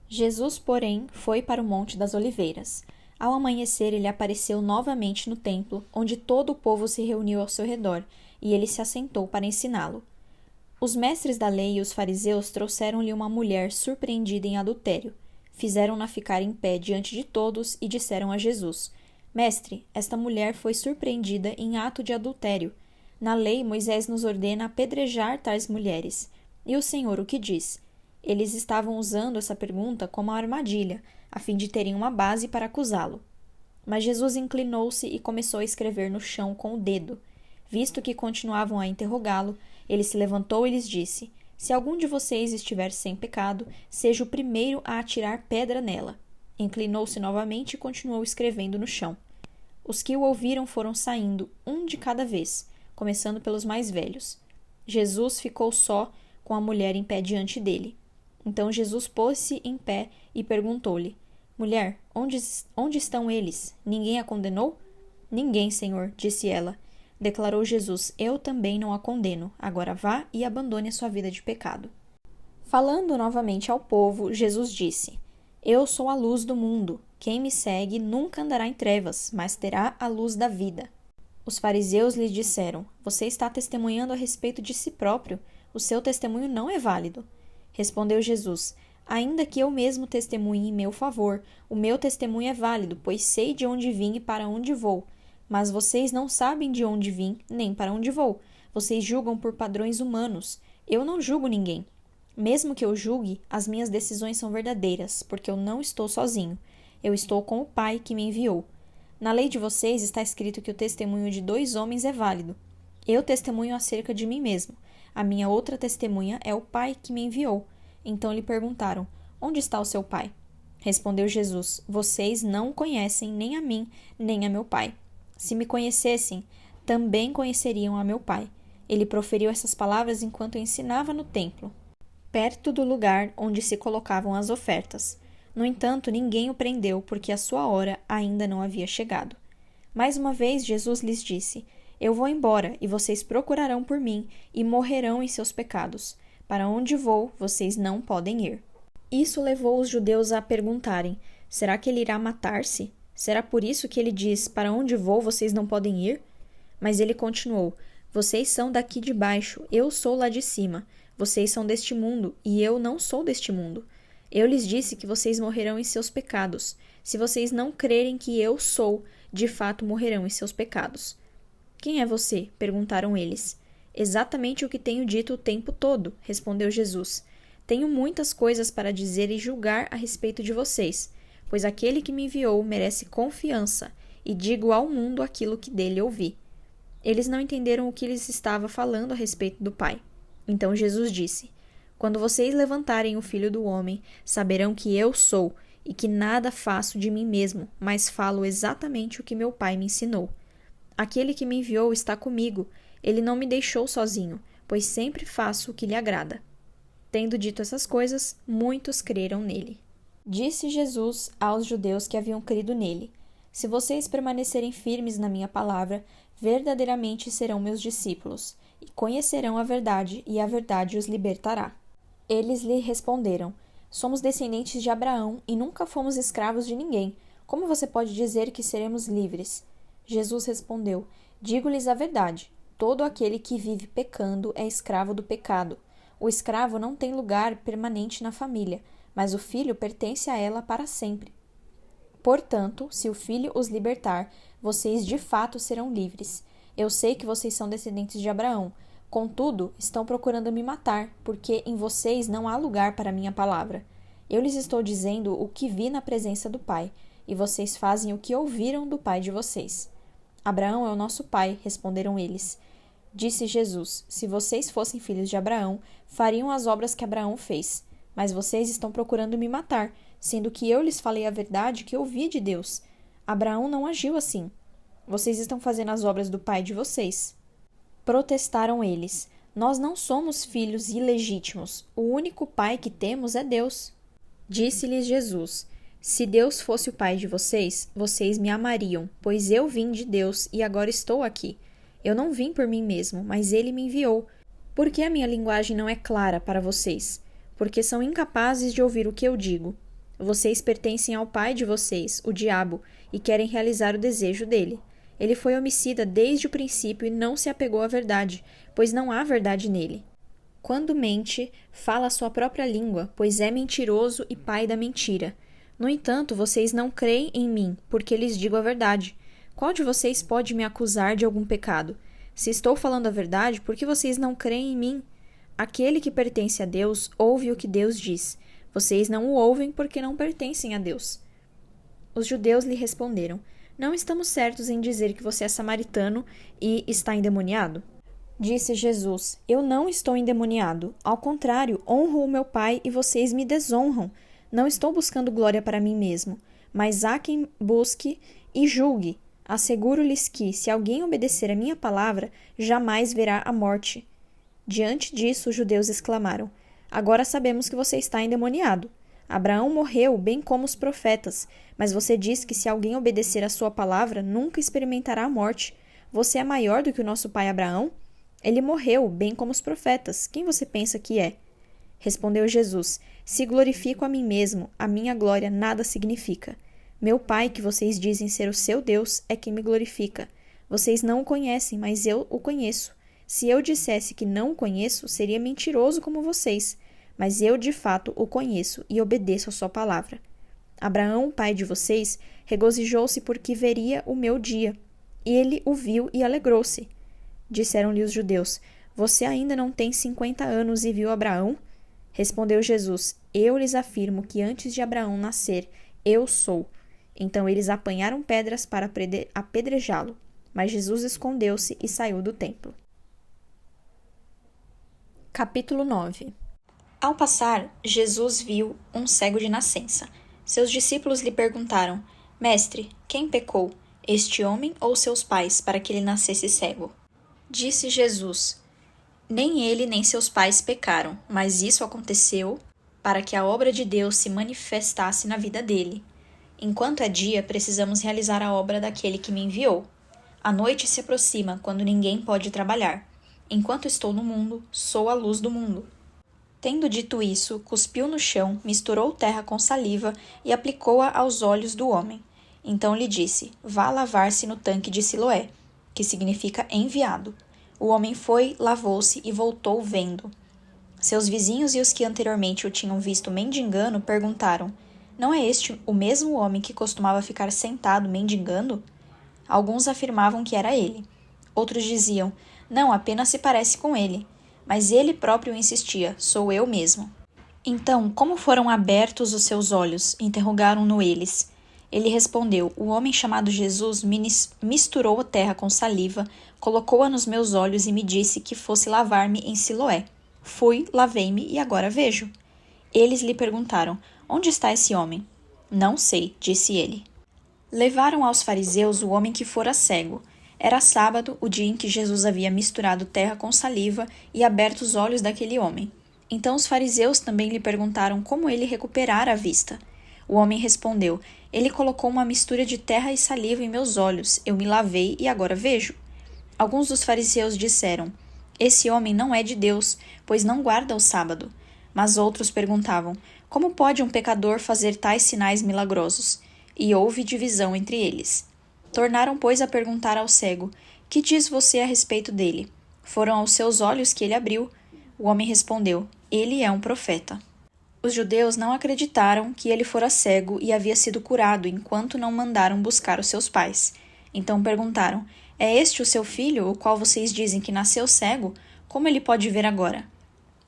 Jesus, porém, foi para o Monte das Oliveiras. Ao amanhecer, ele apareceu novamente no templo, onde todo o povo se reuniu ao seu redor, e ele se assentou para ensiná-lo. Os mestres da lei e os fariseus trouxeram-lhe uma mulher surpreendida em adultério. Fizeram-na ficar em pé diante de todos e disseram a Jesus: Mestre, esta mulher foi surpreendida em ato de adultério. Na lei, Moisés nos ordena apedrejar tais mulheres. E o Senhor o que diz? Eles estavam usando essa pergunta como uma armadilha, a fim de terem uma base para acusá-lo. Mas Jesus inclinou-se e começou a escrever no chão com o dedo. Visto que continuavam a interrogá-lo, ele se levantou e lhes disse: Se algum de vocês estiver sem pecado, seja o primeiro a atirar pedra nela. Inclinou-se novamente e continuou escrevendo no chão. Os que o ouviram foram saindo, um de cada vez, começando pelos mais velhos. Jesus ficou só, com a mulher em pé diante dele. Então Jesus pôs-se em pé e perguntou-lhe: Mulher, onde estão eles? Ninguém a condenou? Ninguém, Senhor, disse ela. Declarou Jesus: Eu também não a condeno. Agora vá e abandone a sua vida de pecado. Falando novamente ao povo, Jesus disse: Eu sou a luz do mundo. Quem me segue nunca andará em trevas, mas terá a luz da vida. Os fariseus lhe disseram: Você está testemunhando a respeito de si próprio. O seu testemunho não é válido. Respondeu Jesus: Ainda que eu mesmo testemunhe em meu favor, o meu testemunho é válido, pois sei de onde vim e para onde vou. Mas vocês não sabem de onde vim, nem para onde vou. Vocês julgam por padrões humanos. Eu não julgo ninguém. Mesmo que eu julgue, as minhas decisões são verdadeiras, porque eu não estou sozinho. Eu estou com o Pai que me enviou. Na lei de vocês está escrito que o testemunho de 2 homens é válido. Eu testemunho acerca de mim mesmo. A minha outra testemunha é o Pai que me enviou. Então lhe perguntaram: onde está o seu pai? Respondeu Jesus: vocês não o conhecem nem a mim, nem a meu pai. Se me conhecessem, também conheceriam a meu pai. Ele proferiu essas palavras enquanto ensinava no templo, perto do lugar onde se colocavam as ofertas. No entanto, ninguém o prendeu, porque a sua hora ainda não havia chegado. Mais uma vez, Jesus lhes disse: eu vou embora, e vocês procurarão por mim, e morrerão em seus pecados. Para onde vou, vocês não podem ir. Isso levou os judeus a perguntarem: será que ele irá matar-se? Será por isso que ele diz: para onde vou, vocês não podem ir? Mas ele continuou: vocês são daqui de baixo, eu sou lá de cima. Vocês são deste mundo, e eu não sou deste mundo. Eu lhes disse que vocês morrerão em seus pecados. Se vocês não crerem que eu sou, de fato morrerão em seus pecados. Quem é você? Perguntaram eles. Exatamente o que tenho dito o tempo todo, respondeu Jesus. Tenho muitas coisas para dizer e julgar a respeito de vocês, pois aquele que me enviou merece confiança, e digo ao mundo aquilo que dele ouvi. Eles não entenderam o que lhes estava falando a respeito do Pai. Então Jesus disse: quando vocês levantarem o Filho do Homem, saberão que eu sou, e que nada faço de mim mesmo, mas falo exatamente o que meu Pai me ensinou. Aquele que me enviou está comigo. Ele não me deixou sozinho, pois sempre faço o que lhe agrada. Tendo dito essas coisas, muitos creram nele. Disse Jesus aos judeus que haviam crido nele: se vocês permanecerem firmes na minha palavra, verdadeiramente serão meus discípulos, e conhecerão a verdade, e a verdade os libertará. Eles lhe responderam: somos descendentes de Abraão e nunca fomos escravos de ninguém. Como você pode dizer que seremos livres? Jesus respondeu: digo-lhes a verdade. Todo aquele que vive pecando é escravo do pecado. O escravo não tem lugar permanente na família, mas o filho pertence a ela para sempre. Portanto, se o filho os libertar, vocês de fato serão livres. Eu sei que vocês são descendentes de Abraão. Contudo, estão procurando me matar, porque em vocês não há lugar para a minha palavra. Eu lhes estou dizendo o que vi na presença do Pai, e vocês fazem o que ouviram do pai de vocês. Abraão é o nosso pai, responderam eles. Disse Jesus: se vocês fossem filhos de Abraão, fariam as obras que Abraão fez. Mas vocês estão procurando me matar, sendo que eu lhes falei a verdade que ouvi de Deus. Abraão não agiu assim. Vocês estão fazendo as obras do pai de vocês. Protestaram eles: nós não somos filhos ilegítimos. O único pai que temos é Deus. Disse-lhes Jesus: se Deus fosse o pai de vocês, vocês me amariam, pois eu vim de Deus e agora estou aqui. Eu não vim por mim mesmo, mas ele me enviou. Por que a minha linguagem não é clara para vocês? Porque são incapazes de ouvir o que eu digo. Vocês pertencem ao pai de vocês, o diabo, e querem realizar o desejo dele. Ele foi homicida desde o princípio e não se apegou à verdade, pois não há verdade nele. Quando mente, fala a sua própria língua, pois é mentiroso e pai da mentira. No entanto, vocês não creem em mim, porque lhes digo a verdade. Qual de vocês pode me acusar de algum pecado? Se estou falando a verdade, por que vocês não creem em mim? Aquele que pertence a Deus ouve o que Deus diz. Vocês não o ouvem porque não pertencem a Deus. Os judeus lhe responderam: não estamos certos em dizer que você é samaritano e está endemoniado? Disse Jesus: eu não estou endemoniado. Ao contrário, honro o meu Pai e vocês me desonram. Não estou buscando glória para mim mesmo, mas há quem busque e julgue. Asseguro-lhes que, se alguém obedecer a minha palavra, jamais verá a morte. Diante disso, os judeus exclamaram: agora sabemos que você está endemoniado. Abraão morreu, bem como os profetas, mas você diz que se alguém obedecer a sua palavra, nunca experimentará a morte. Você é maior do que o nosso pai Abraão? Ele morreu, bem como os profetas. Quem você pensa que é? Respondeu Jesus: se glorifico a mim mesmo, a minha glória nada significa. Meu Pai, que vocês dizem ser o seu Deus, é quem me glorifica. Vocês não o conhecem, mas eu o conheço. Se eu dissesse que não o conheço, seria mentiroso como vocês. mas eu de fato o conheço e obedeço a sua palavra. Abraão, pai de vocês, regozijou-se porque veria o meu dia, e ele o viu e alegrou-se. Disseram-lhe os judeus: Você ainda não tem 50 anos e viu Abraão? Respondeu Jesus: Eu lhes afirmo que antes de Abraão nascer, eu sou. Então eles apanharam pedras para apedrejá-lo, mas Jesus escondeu-se e saiu do templo. Capítulo 9. Ao passar, Jesus viu um cego de nascença. Seus discípulos lhe perguntaram: Mestre, quem pecou, este homem ou seus pais, para que ele nascesse cego? Disse Jesus: Nem ele nem seus pais pecaram, mas isso aconteceu para que a obra de Deus se manifestasse na vida dele. Enquanto é dia, precisamos realizar a obra daquele que me enviou. A noite se aproxima, quando ninguém pode trabalhar. Enquanto estou no mundo, sou a luz do mundo. Tendo dito isso, cuspiu no chão, misturou terra com saliva e aplicou-a aos olhos do homem. Então lhe disse: Vá lavar-se no tanque de Siloé, que significa enviado. O homem foi, lavou-se e voltou vendo. Seus vizinhos e os que anteriormente o tinham visto mendigando perguntaram: Não é este o mesmo homem que costumava ficar sentado mendigando? Alguns afirmavam que era ele. Outros diziam: Não, apenas se parece com ele. Mas ele próprio insistia: Sou eu mesmo. Então, como foram abertos os seus olhos? Interrogaram-no eles. Ele respondeu: O homem chamado Jesus misturou a terra com saliva, colocou-a nos meus olhos e me disse que fosse lavar-me em Siloé. Fui, lavei-me e agora vejo. Eles lhe perguntaram: Onde está esse homem? Não sei, disse ele. Levaram aos fariseus o homem que fora cego. Era sábado, o dia em que Jesus havia misturado terra com saliva e aberto os olhos daquele homem. Então os fariseus também lhe perguntaram como ele recuperara a vista. O homem respondeu: Ele colocou uma mistura de terra e saliva em meus olhos, eu me lavei e agora vejo. Alguns dos fariseus disseram: Esse homem não é de Deus, pois não guarda o sábado. Mas outros perguntavam: Como pode um pecador fazer tais sinais milagrosos? E houve divisão entre eles. Tornaram, pois, a perguntar ao cego: Que diz você a respeito dele? Foram aos seus olhos que ele abriu. O homem respondeu: Ele é um profeta. Os judeus não acreditaram que ele fora cego e havia sido curado enquanto não mandaram buscar os seus pais. Então perguntaram: É este o seu filho, o qual vocês dizem que nasceu cego? Como ele pode ver agora?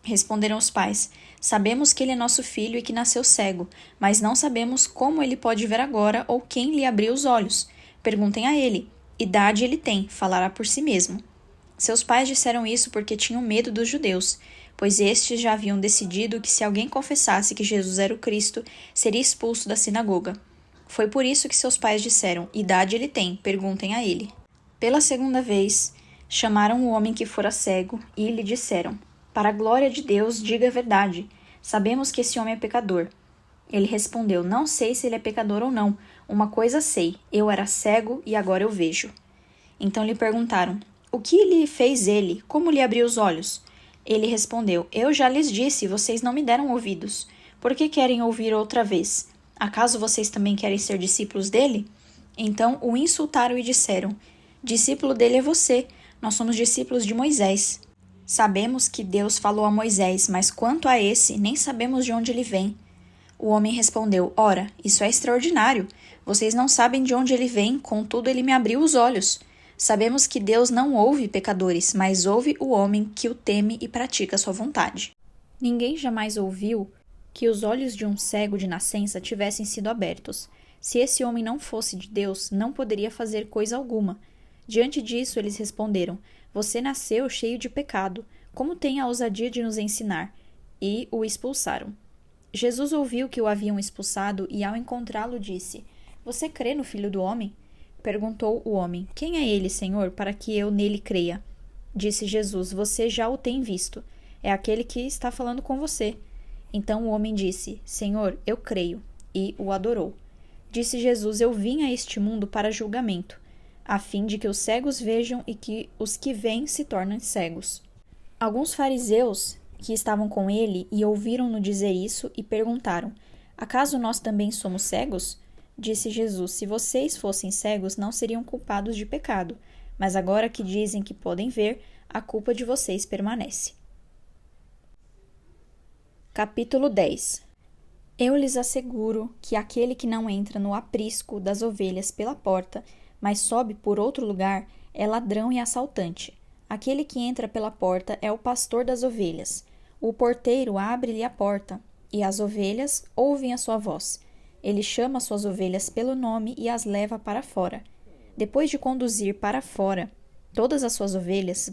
Responderam os pais: Sabemos que ele é nosso filho e que nasceu cego, mas não sabemos como ele pode ver agora ou quem lhe abriu os olhos. Perguntem a ele. Idade ele tem, falará por si mesmo. Seus pais disseram isso porque tinham medo dos judeus, pois estes já haviam decidido que se alguém confessasse que Jesus era o Cristo, seria expulso da sinagoga. Foi por isso que seus pais disseram: Idade ele tem, perguntem a ele. Pela segunda vez, chamaram o homem que fora cego e lhe disseram: Para a glória de Deus, diga a verdade. Sabemos que esse homem é pecador. Ele respondeu: Não sei se ele é pecador ou não. Uma coisa sei, eu era cego e agora eu vejo. Então lhe perguntaram: O que lhe fez ele? Como lhe abriu os olhos? Ele respondeu: Eu já lhes disse, vocês não me deram ouvidos. Por que querem ouvir outra vez? Acaso vocês também querem ser discípulos dele? Então o insultaram e disseram: Discípulo dele é você, nós somos discípulos de Moisés. Sabemos que Deus falou a Moisés, mas quanto a esse, nem sabemos de onde ele vem. O homem respondeu: Ora, isso é extraordinário. Vocês não sabem de onde ele vem, contudo ele me abriu os olhos. Sabemos que Deus não ouve pecadores, mas ouve o homem que o teme e pratica sua vontade. Ninguém jamais ouviu que os olhos de um cego de nascença tivessem sido abertos. Se esse homem não fosse de Deus, não poderia fazer coisa alguma. Diante disso, eles responderam: Você nasceu cheio de pecado. Como tem a ousadia de nos ensinar? E o expulsaram. Jesus ouviu que o haviam expulsado e, ao encontrá-lo, disse: Você crê no Filho do Homem? Perguntou o homem: Quem é ele, Senhor, para que eu nele creia? Disse Jesus: Você já o tem visto. É aquele que está falando com você. Então o homem disse: Senhor, eu creio. E o adorou. Disse Jesus: Eu vim a este mundo para julgamento, a fim de que os cegos vejam e que os que veem se tornem cegos. Alguns fariseus que estavam com ele e ouviram-no dizer isso e perguntaram: Acaso nós também somos cegos? Disse Jesus: Se vocês fossem cegos, não seriam culpados de pecado, mas agora que dizem que podem ver, a culpa de vocês permanece. Capítulo 10. Eu lhes asseguro que aquele que não entra no aprisco das ovelhas pela porta, mas sobe por outro lugar, é ladrão e assaltante. Aquele que entra pela porta é o pastor das ovelhas. O porteiro abre-lhe a porta, e as ovelhas ouvem a sua voz. Ele chama suas ovelhas pelo nome e as leva para fora. Depois de conduzir para fora todas as suas ovelhas,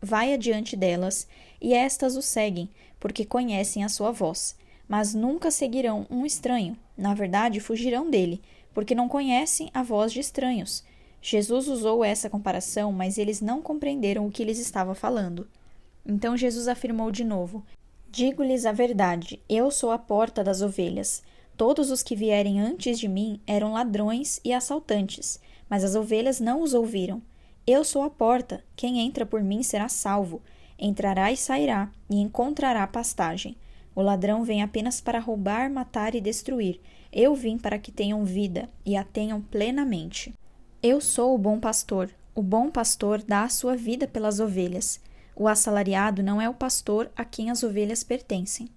vai adiante delas, e estas o seguem, porque conhecem a sua voz. Mas nunca seguirão um estranho. Na verdade, fugirão dele, porque não conhecem a voz de estranhos. Jesus usou essa comparação, mas eles não compreenderam o que lhes estava falando. Então Jesus afirmou de novo: Digo-lhes a verdade, eu sou a porta das ovelhas. Todos os que vierem antes de mim eram ladrões e assaltantes, mas as ovelhas não os ouviram. Eu sou a porta, quem entra por mim será salvo. Entrará e sairá, e encontrará pastagem. O ladrão vem apenas para roubar, matar e destruir. Eu vim para que tenham vida, e a tenham plenamente. Eu sou o bom pastor. O bom pastor dá a sua vida pelas ovelhas. O assalariado não é o pastor a quem as ovelhas pertencem.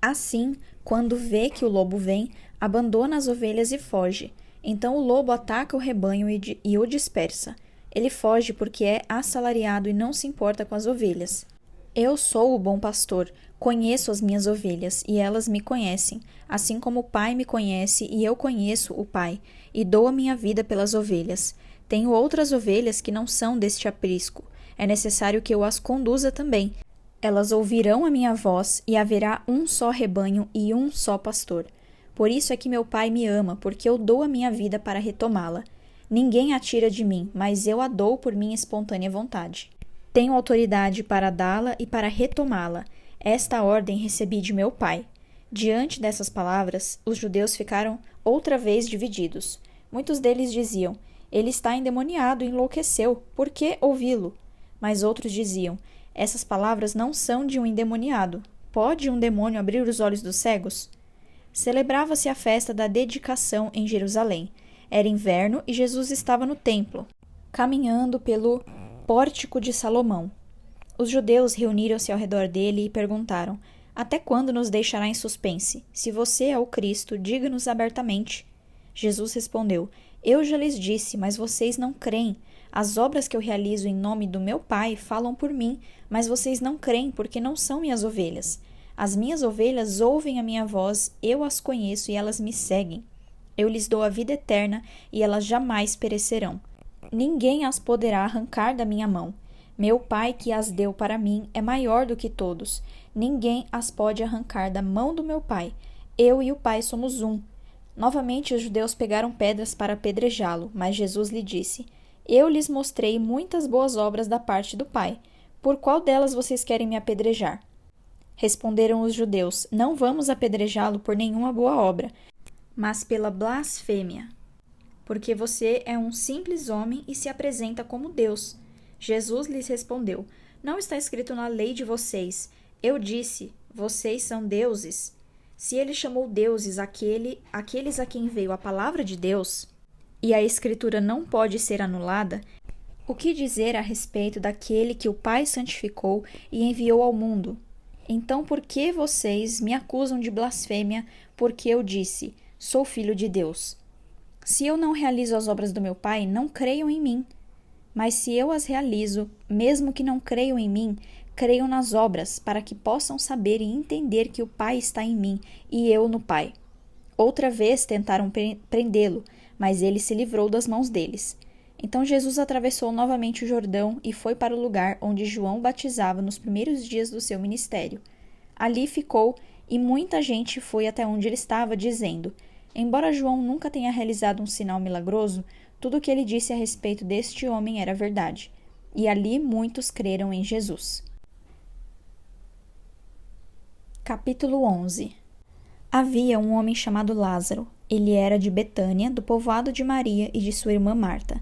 Assim, quando vê que o lobo vem, abandona as ovelhas e foge. Então o lobo ataca o rebanho e o dispersa. Ele foge porque é assalariado e não se importa com as ovelhas. Eu sou o bom pastor, conheço as minhas ovelhas, e elas me conhecem, assim como o Pai me conhece e eu conheço o Pai, e dou a minha vida pelas ovelhas. Tenho outras ovelhas que não são deste aprisco. É necessário que eu as conduza também. Elas ouvirão a minha voz, e haverá um só rebanho e um só pastor. Por isso é que meu Pai me ama, porque eu dou a minha vida para retomá-la. Ninguém a tira de mim, mas eu a dou por minha espontânea vontade. Tenho autoridade para dá-la e para retomá-la. Esta ordem recebi de meu Pai. Diante dessas palavras, os judeus ficaram outra vez divididos. Muitos deles diziam: Ele está endemoniado e enlouqueceu. Por que ouvi-lo? Mas outros diziam: Essas palavras não são de um endemoniado. Pode um demônio abrir os olhos dos cegos? Celebrava-se a festa da dedicação em Jerusalém. Era inverno e Jesus estava no templo, caminhando pelo pórtico de Salomão. Os judeus reuniram-se ao redor dele e perguntaram: Até quando nos deixará em suspense? Se você é o Cristo, diga-nos abertamente. Jesus respondeu: Eu já lhes disse, mas vocês não creem. As obras que eu realizo em nome do meu Pai falam por mim, mas vocês não creem porque não são minhas ovelhas. As minhas ovelhas ouvem a minha voz, eu as conheço e elas me seguem. Eu lhes dou a vida eterna e elas jamais perecerão. Ninguém as poderá arrancar da minha mão. Meu Pai que as deu para mim é maior do que todos. Ninguém as pode arrancar da mão do meu Pai. Eu e o Pai somos um. Novamente os judeus pegaram pedras para apedrejá-lo, mas Jesus lhe disse: Eu lhes mostrei muitas boas obras da parte do Pai. Por qual delas vocês querem me apedrejar? Responderam os judeus: Não vamos apedrejá-lo por nenhuma boa obra, mas pela blasfêmia, porque você é um simples homem e se apresenta como Deus. Jesus lhes respondeu: Não está escrito na lei de vocês. Eu disse, vocês são deuses. Se ele chamou deuses aqueles a quem veio a palavra de Deus, e a escritura não pode ser anulada, o que dizer a respeito daquele que o Pai santificou e enviou ao mundo? Então por que vocês me acusam de blasfêmia porque eu disse: Sou filho de Deus? Se eu não realizo as obras do meu Pai, não creiam em mim. Mas se eu as realizo, mesmo que não creiam em mim, creiam nas obras, para que possam saber e entender que o Pai está em mim e eu no Pai. Outra vez tentaram prendê-lo, mas ele se livrou das mãos deles. Então Jesus atravessou novamente o Jordão e foi para o lugar onde João batizava nos primeiros dias do seu ministério. Ali ficou, e muita gente foi até onde ele estava, dizendo: Embora João nunca tenha realizado um sinal milagroso, tudo o que ele disse a respeito deste homem era verdade. E ali muitos creram em Jesus. Capítulo 11. Havia um homem chamado Lázaro. Ele era de Betânia, do povoado de Maria e de sua irmã Marta.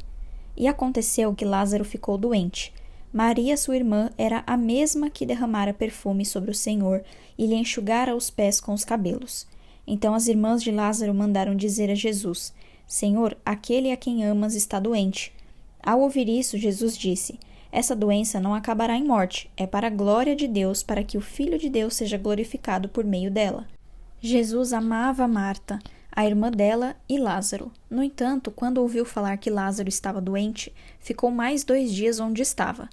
E aconteceu que Lázaro ficou doente. Maria, sua irmã, era a mesma que derramara perfume sobre o Senhor e lhe enxugara os pés com os cabelos. Então as irmãs de Lázaro mandaram dizer a Jesus: Senhor, aquele a quem amas está doente. Ao ouvir isso, Jesus disse: Essa doença não acabará em morte, é para a glória de Deus, para que o Filho de Deus seja glorificado por meio dela. Jesus amava Marta, a irmã dela e Lázaro. No entanto, quando ouviu falar que Lázaro estava doente, ficou mais 2 dias onde estava.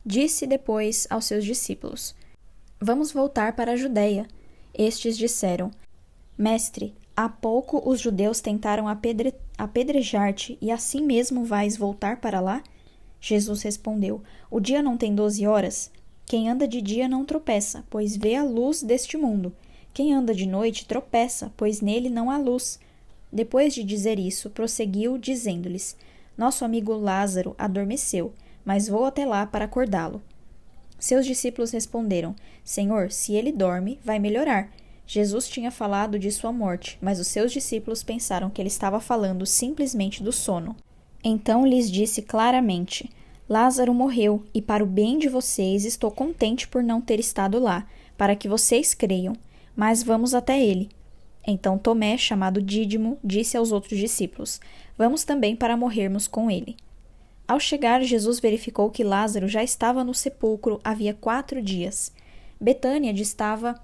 Disse depois aos seus discípulos: Vamos voltar para a Judeia. Estes disseram: Mestre, há pouco os judeus tentaram apedrejar-te, e assim mesmo vais voltar para lá? Jesus respondeu: O dia não tem 12 horas? Quem anda de dia não tropeça, pois vê a luz deste mundo. Quem anda de noite tropeça, pois nele não há luz. Depois de dizer isso, prosseguiu, dizendo-lhes: Nosso amigo Lázaro adormeceu, mas vou até lá para acordá-lo. Seus discípulos responderam: Senhor, se ele dorme, vai melhorar. Jesus tinha falado de sua morte, mas os seus discípulos pensaram que ele estava falando simplesmente do sono. Então lhes disse claramente: Lázaro morreu, e para o bem de vocês estou contente por não ter estado lá, para que vocês creiam. Mas vamos até ele. Então Tomé, chamado Dídimo, disse aos outros discípulos: Vamos também para morrermos com ele. Ao chegar, Jesus verificou que Lázaro já estava no sepulcro havia 4 dias. Betânia distava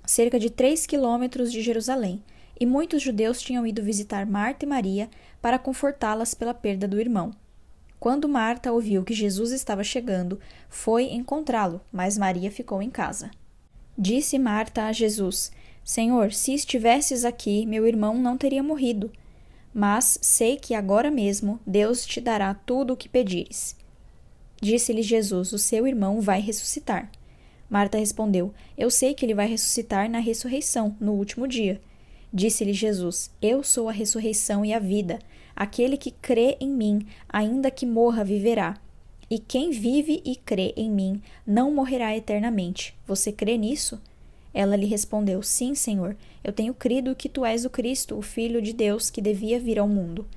cerca de 3 quilômetros de Jerusalém, e muitos judeus tinham ido visitar Marta e Maria para confortá-las pela perda do irmão. Quando Marta ouviu que Jesus estava chegando, foi encontrá-lo, mas Maria ficou em casa. Disse Marta a Jesus: Senhor, se estivesses aqui, meu irmão não teria morrido. Mas sei que agora mesmo Deus te dará tudo o que pedires. Disse-lhe Jesus: O seu irmão vai ressuscitar. Marta respondeu: Eu sei que ele vai ressuscitar na ressurreição, no último dia. Disse-lhe Jesus: Eu sou a ressurreição e a vida. Aquele que crê em mim, ainda que morra, viverá. E quem vive e crê em mim não morrerá eternamente. Você crê nisso? Ela lhe respondeu: Sim, Senhor. Eu tenho crido que tu és o Cristo, o Filho de Deus, que devia vir ao mundo.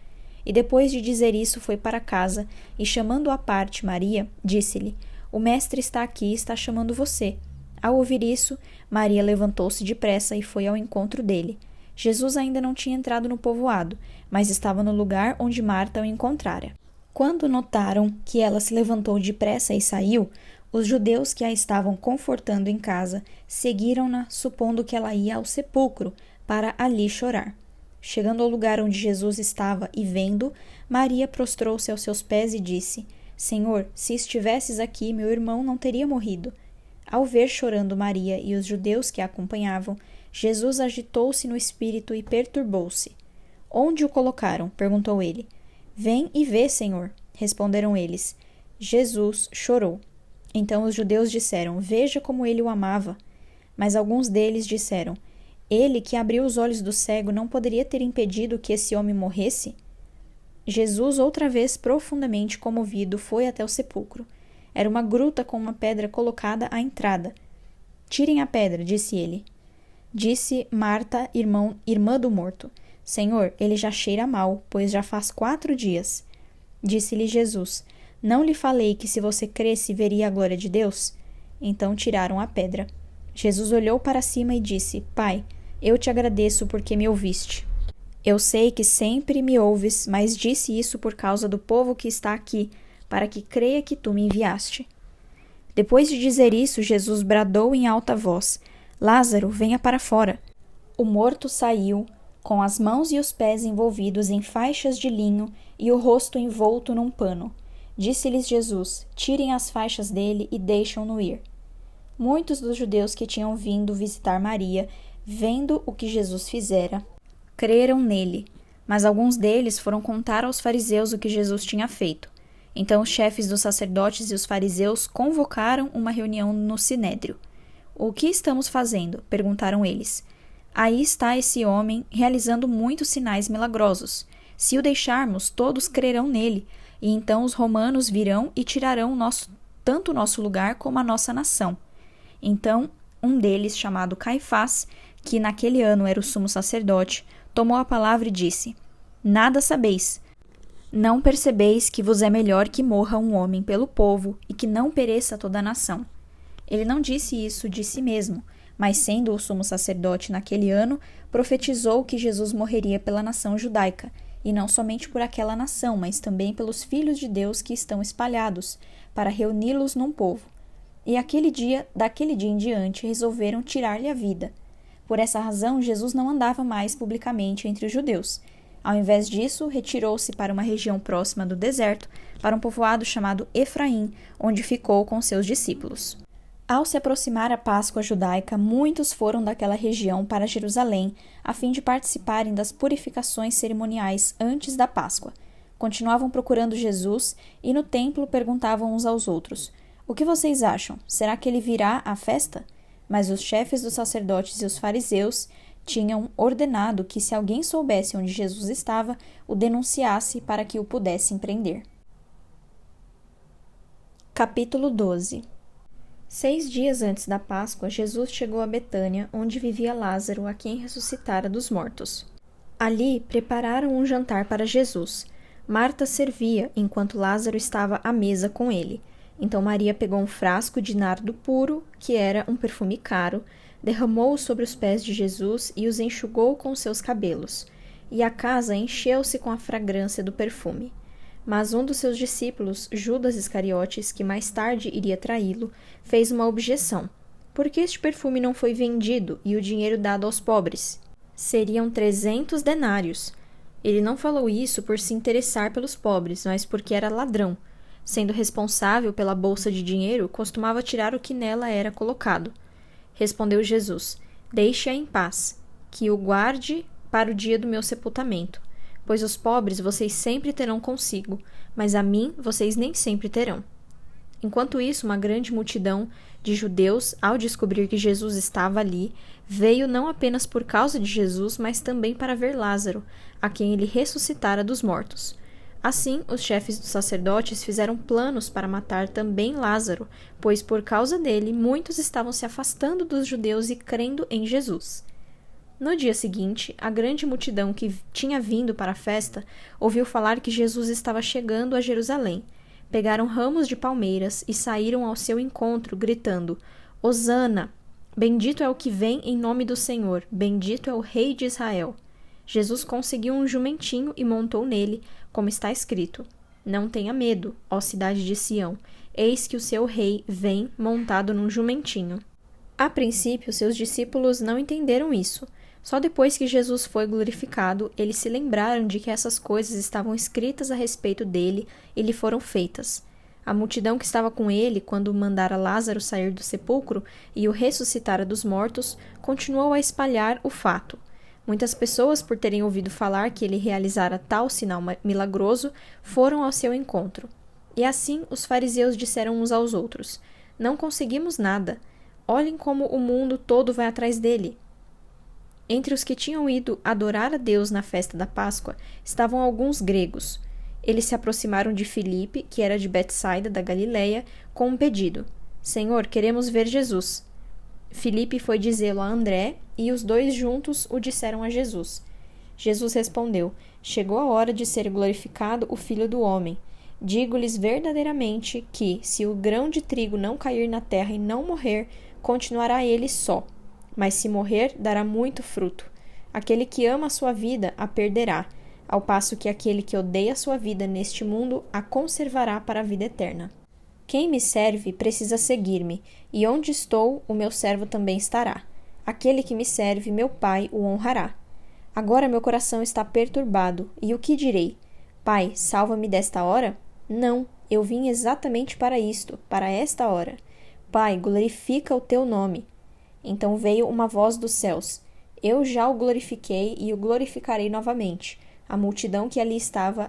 E depois de dizer isso, foi para casa, e chamando à parte Maria, disse-lhe: O mestre está aqui e está chamando você. Ao ouvir isso, Maria levantou-se depressa e foi ao encontro dele. Jesus ainda não tinha entrado no povoado, mas estava no lugar onde Marta o encontrara. Quando notaram que ela se levantou depressa e saiu, os judeus que a estavam confortando em casa seguiram-na, supondo que ela ia ao sepulcro para ali chorar. Chegando ao lugar onde Jesus estava e vendo, Maria prostrou-se aos seus pés e disse: Senhor, se estivesses aqui, meu irmão não teria morrido. Ao ver chorando Maria e os judeus que a acompanhavam, Jesus agitou-se no espírito e perturbou-se. Onde o colocaram? Perguntou ele. Vem e vê, Senhor, responderam eles. Jesus chorou. Então os judeus disseram: Veja como ele o amava. Mas alguns deles disseram: Ele que abriu os olhos do cego não poderia ter impedido que esse homem morresse? Jesus, outra vez profundamente comovido, foi até o sepulcro. Era uma gruta com uma pedra colocada à entrada. Tirem a pedra, disse ele. Disse Marta, irmã do morto: Senhor, ele já cheira mal, pois já faz 4 dias. Disse-lhe Jesus: Não lhe falei que se você cresce veria a glória de Deus? Então tiraram a pedra. Jesus olhou para cima e disse: Pai, eu te agradeço porque me ouviste. Eu sei que sempre me ouves, mas disse isso por causa do povo que está aqui, para que creia que tu me enviaste. Depois de dizer isso, Jesus bradou em alta voz: Lázaro, venha para fora. O morto saiu, com as mãos e os pés envolvidos em faixas de linho e o rosto envolto num pano. Disse-lhes Jesus: Tirem as faixas dele e deixam-no ir. Muitos dos judeus que tinham vindo visitar Maria, vendo o que Jesus fizera, creram nele, mas alguns deles foram contar aos fariseus o que Jesus tinha feito. Então os chefes dos sacerdotes e os fariseus convocaram uma reunião no sinédrio. O que estamos fazendo? Perguntaram eles. Aí está esse homem realizando muitos sinais milagrosos. Se o deixarmos, todos crerão nele, e então os romanos virão e tirarão tanto o nosso lugar como a nossa nação. Então, um deles, chamado Caifás, que naquele ano era o sumo sacerdote, tomou a palavra e disse: Nada sabeis. Não percebeis que vos é melhor que morra um homem pelo povo e que não pereça toda a nação. Ele não disse isso de si mesmo, mas sendo o sumo sacerdote naquele ano, profetizou que Jesus morreria pela nação judaica e não somente por aquela nação, mas também pelos filhos de Deus que estão espalhados, para reuni-los num povo. E daquele dia em diante, resolveram tirar-lhe a vida. Por essa razão, Jesus não andava mais publicamente entre os judeus. Ao invés disso, retirou-se para uma região próxima do deserto, para um povoado chamado Efraim, onde ficou com seus discípulos. Ao se aproximar a Páscoa judaica, muitos foram daquela região para Jerusalém, a fim de participarem das purificações cerimoniais antes da Páscoa. Continuavam procurando Jesus e no templo perguntavam uns aos outros: "O que vocês acham? Será que ele virá à festa?" Mas os chefes dos sacerdotes e os fariseus tinham ordenado que, se alguém soubesse onde Jesus estava, o denunciasse para que o pudessem prender. Capítulo 12. 6 dias antes da Páscoa, Jesus chegou a Betânia, onde vivia Lázaro, a quem ressuscitara dos mortos. Ali prepararam um jantar para Jesus. Marta servia, enquanto Lázaro estava à mesa com ele. Então Maria pegou um frasco de nardo puro, que era um perfume caro, derramou-o sobre os pés de Jesus e os enxugou com seus cabelos. E a casa encheu-se com a fragrância do perfume. Mas um dos seus discípulos, Judas Iscariotes, que mais tarde iria traí-lo, fez uma objeção. Por que este perfume não foi vendido e o dinheiro dado aos pobres? Seriam 300 denários. Ele não falou isso por se interessar pelos pobres, mas porque era ladrão. Sendo responsável pela bolsa de dinheiro, costumava tirar o que nela era colocado. Respondeu Jesus: "Deixe-a em paz, que o guarde para o dia do meu sepultamento. Pois os pobres vocês sempre terão consigo, mas a mim vocês nem sempre terão." Enquanto isso, uma grande multidão de judeus, ao descobrir que Jesus estava ali, veio não apenas por causa de Jesus, mas também para ver Lázaro, a quem ele ressuscitara dos mortos. Assim, os chefes dos sacerdotes fizeram planos para matar também Lázaro, pois por causa dele muitos estavam se afastando dos judeus e crendo em Jesus. No dia seguinte, a grande multidão que tinha vindo para a festa ouviu falar que Jesus estava chegando a Jerusalém. Pegaram ramos de palmeiras e saíram ao seu encontro, gritando: "Hosana! Bendito é o que vem em nome do Senhor, bendito é o Rei de Israel." Jesus conseguiu um jumentinho e montou nele, como está escrito: "Não tenha medo, ó cidade de Sião, eis que o seu rei vem montado num jumentinho." A princípio, seus discípulos não entenderam isso. Só depois que Jesus foi glorificado, eles se lembraram de que essas coisas estavam escritas a respeito dele e lhe foram feitas. A multidão que estava com ele, quando mandara Lázaro sair do sepulcro e o ressuscitara dos mortos, continuou a espalhar o fato. Muitas pessoas, por terem ouvido falar que ele realizara tal sinal milagroso, foram ao seu encontro. E assim os fariseus disseram uns aos outros: "Não conseguimos nada. Olhem como o mundo todo vai atrás dele." Entre os que tinham ido adorar a Deus na festa da Páscoa estavam alguns gregos. Eles se aproximaram de Filipe, que era de Betsaida, da Galileia, com um pedido: "Senhor, queremos ver Jesus." Filipe foi dizê-lo a André, e os dois juntos o disseram a Jesus. Jesus respondeu: "Chegou a hora de ser glorificado o Filho do Homem. Digo-lhes verdadeiramente que, se o grão de trigo não cair na terra e não morrer, continuará ele só. Mas se morrer, dará muito fruto. Aquele que ama a sua vida a perderá, ao passo que aquele que odeia a sua vida neste mundo a conservará para a vida eterna. Quem me serve precisa seguir-me, e onde estou, o meu servo também estará. Aquele que me serve, meu Pai o honrará. Agora meu coração está perturbado, e o que direi? Pai, salva-me desta hora? Não, eu vim exatamente para isto, para esta hora. Pai, glorifica o teu nome." Então veio uma voz dos céus: "Eu já o glorifiquei e o glorificarei novamente." A multidão que ali estava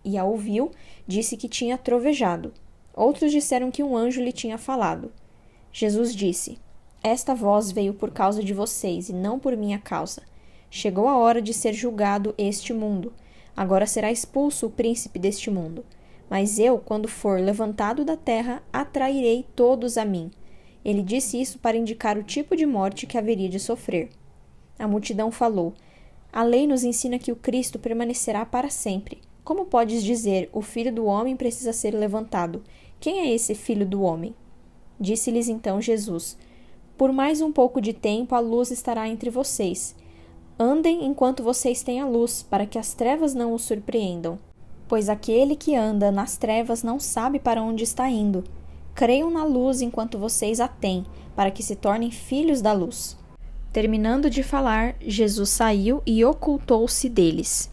e a ouviu disse que tinha trovejado. Outros disseram que um anjo lhe tinha falado. Jesus disse: "Esta voz veio por causa de vocês e não por minha causa. Chegou a hora de ser julgado este mundo. Agora será expulso o príncipe deste mundo. Mas eu, quando for levantado da terra, atrairei todos a mim." Ele disse isso para indicar o tipo de morte que haveria de sofrer. A multidão falou: "A lei nos ensina que o Cristo permanecerá para sempre. Como podes dizer, o Filho do Homem precisa ser levantado? Quem é esse Filho do Homem?" Disse-lhes então Jesus: "Por mais um pouco de tempo a luz estará entre vocês. Andem enquanto vocês têm a luz, para que as trevas não os surpreendam. Pois aquele que anda nas trevas não sabe para onde está indo. Creiam na luz enquanto vocês a têm, para que se tornem filhos da luz. Terminando de falar, Jesus saiu e ocultou-se deles.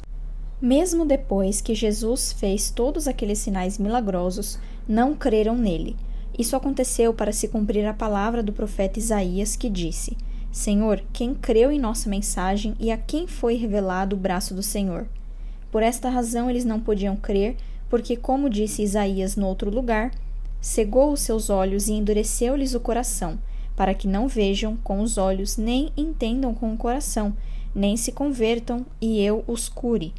Mesmo depois que Jesus fez todos aqueles sinais milagrosos, não creram nele. Isso aconteceu para se cumprir a palavra do profeta Isaías, que disse: Senhor, quem creu em nossa mensagem e a quem foi revelado o braço do Senhor? Por esta razão eles não podiam crer, porque, como disse Isaías no outro lugar, cegou os seus olhos e endureceu-lhes o coração, para que não vejam com os olhos, nem entendam com o coração, nem se convertam e eu os cure.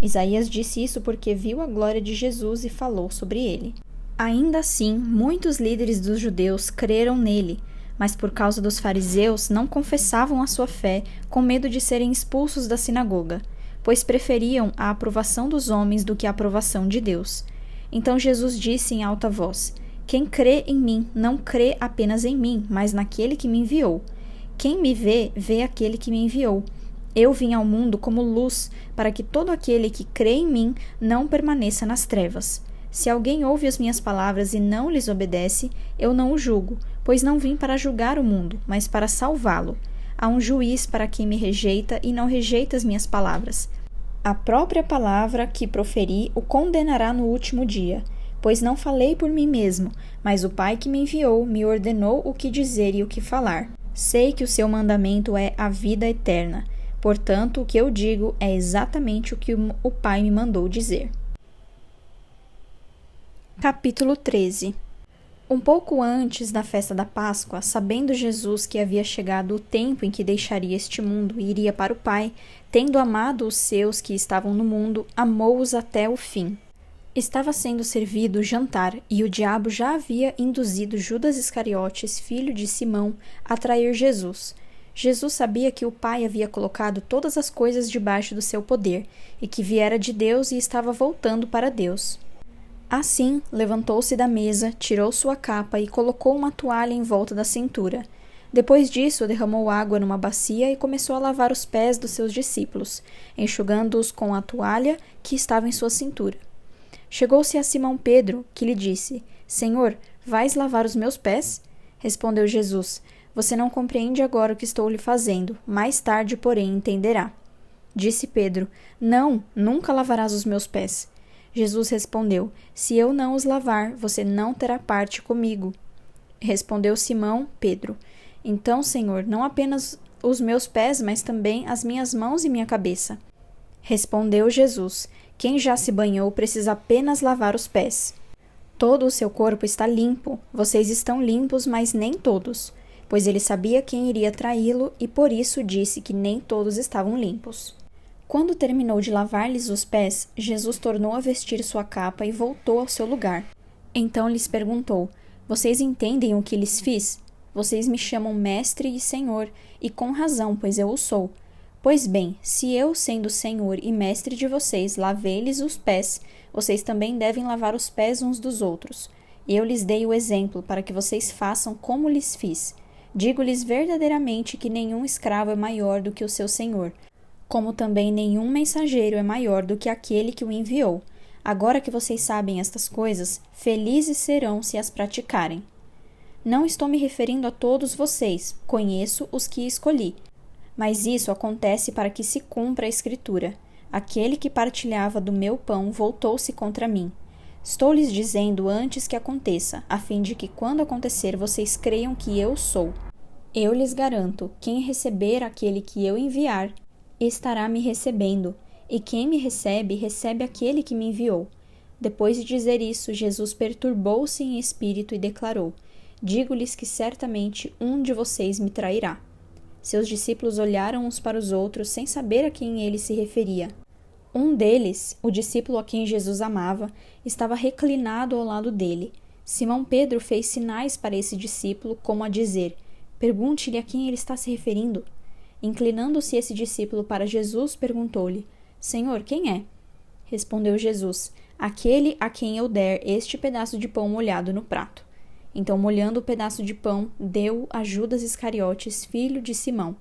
Isaías disse isso porque viu a glória de Jesus e falou sobre ele. Ainda assim, muitos líderes dos judeus creram nele, mas por causa dos fariseus não confessavam a sua fé com medo de serem expulsos da sinagoga, pois preferiam a aprovação dos homens do que a aprovação de Deus. Então Jesus disse em alta voz: Quem crê em mim não crê apenas em mim, mas naquele que me enviou. Quem me vê, vê aquele que me enviou. Eu vim ao mundo como luz, para que todo aquele que crê em mim não permaneça nas trevas. Se alguém ouve as minhas palavras e não lhes obedece, eu não o julgo, pois não vim para julgar o mundo, mas para salvá-lo. Há um juiz para quem me rejeita e não rejeita as minhas palavras. A própria palavra que proferi o condenará no último dia, pois não falei por mim mesmo, mas o Pai que me enviou me ordenou o que dizer e o que falar. Sei que o seu mandamento é a vida eterna. Portanto, o que eu digo é exatamente o que o Pai me mandou dizer. Capítulo 13. Um pouco antes da festa da Páscoa, sabendo Jesus que havia chegado o tempo em que deixaria este mundo e iria para o Pai, tendo amado os seus que estavam no mundo, amou-os até o fim. Estava sendo servido o jantar, e o diabo já havia induzido Judas Iscariotes, filho de Simão, a trair Jesus. Jesus sabia que o Pai havia colocado todas as coisas debaixo do seu poder, e que viera de Deus e estava voltando para Deus. Assim, levantou-se da mesa, tirou sua capa e colocou uma toalha em volta da cintura. Depois disso, derramou água numa bacia e começou a lavar os pés dos seus discípulos, enxugando-os com a toalha que estava em sua cintura. Chegou-se a Simão Pedro, que lhe disse: Senhor, vais lavar os meus pés? Respondeu Jesus: Você não compreende agora o que estou lhe fazendo, mais tarde, porém, entenderá. Disse Pedro: Não, nunca lavarás os meus pés. Jesus respondeu: Se eu não os lavar, você não terá parte comigo. Respondeu Simão Pedro: Então, Senhor, não apenas os meus pés, mas também as minhas mãos e minha cabeça. Respondeu Jesus: Quem já se banhou precisa apenas lavar os pés. Todo o seu corpo está limpo. Vocês estão limpos, mas nem todos. Pois ele sabia quem iria traí-lo e por isso disse que nem todos estavam limpos. Quando terminou de lavar-lhes os pés, Jesus tornou a vestir sua capa e voltou ao seu lugar. Então lhes perguntou: Vocês entendem o que lhes fiz? Vocês me chamam mestre e senhor, e com razão, pois eu o sou. Pois bem, se eu, sendo senhor e mestre de vocês, lavei-lhes os pés, vocês também devem lavar os pés uns dos outros. Eu lhes dei o exemplo para que vocês façam como lhes fiz. Digo-lhes verdadeiramente que nenhum escravo é maior do que o seu senhor, como também nenhum mensageiro é maior do que aquele que o enviou. Agora que vocês sabem estas coisas, felizes serão se as praticarem. Não estou me referindo a todos vocês, conheço os que escolhi. Mas isso acontece para que se cumpra a Escritura. Aquele que partilhava do meu pão voltou-se contra mim. Estou lhes dizendo antes que aconteça, a fim de que quando acontecer vocês creiam que eu sou. Eu lhes garanto, quem receber aquele que eu enviar, estará me recebendo, e quem me recebe, recebe aquele que me enviou. Depois de dizer isso, Jesus perturbou-se em espírito e declarou: Digo-lhes que certamente um de vocês me trairá. Seus discípulos olharam uns para os outros sem saber a quem ele se referia. Um deles, o discípulo a quem Jesus amava, estava reclinado ao lado dele. Simão Pedro fez sinais para esse discípulo, como a dizer: Pergunte-lhe a quem ele está se referindo. Inclinando-se esse discípulo para Jesus, perguntou-lhe: Senhor, quem é? Respondeu Jesus: Aquele a quem eu der este pedaço de pão molhado no prato. Então, molhando o pedaço de pão, deu-o a Judas Iscariotes, filho de Simão.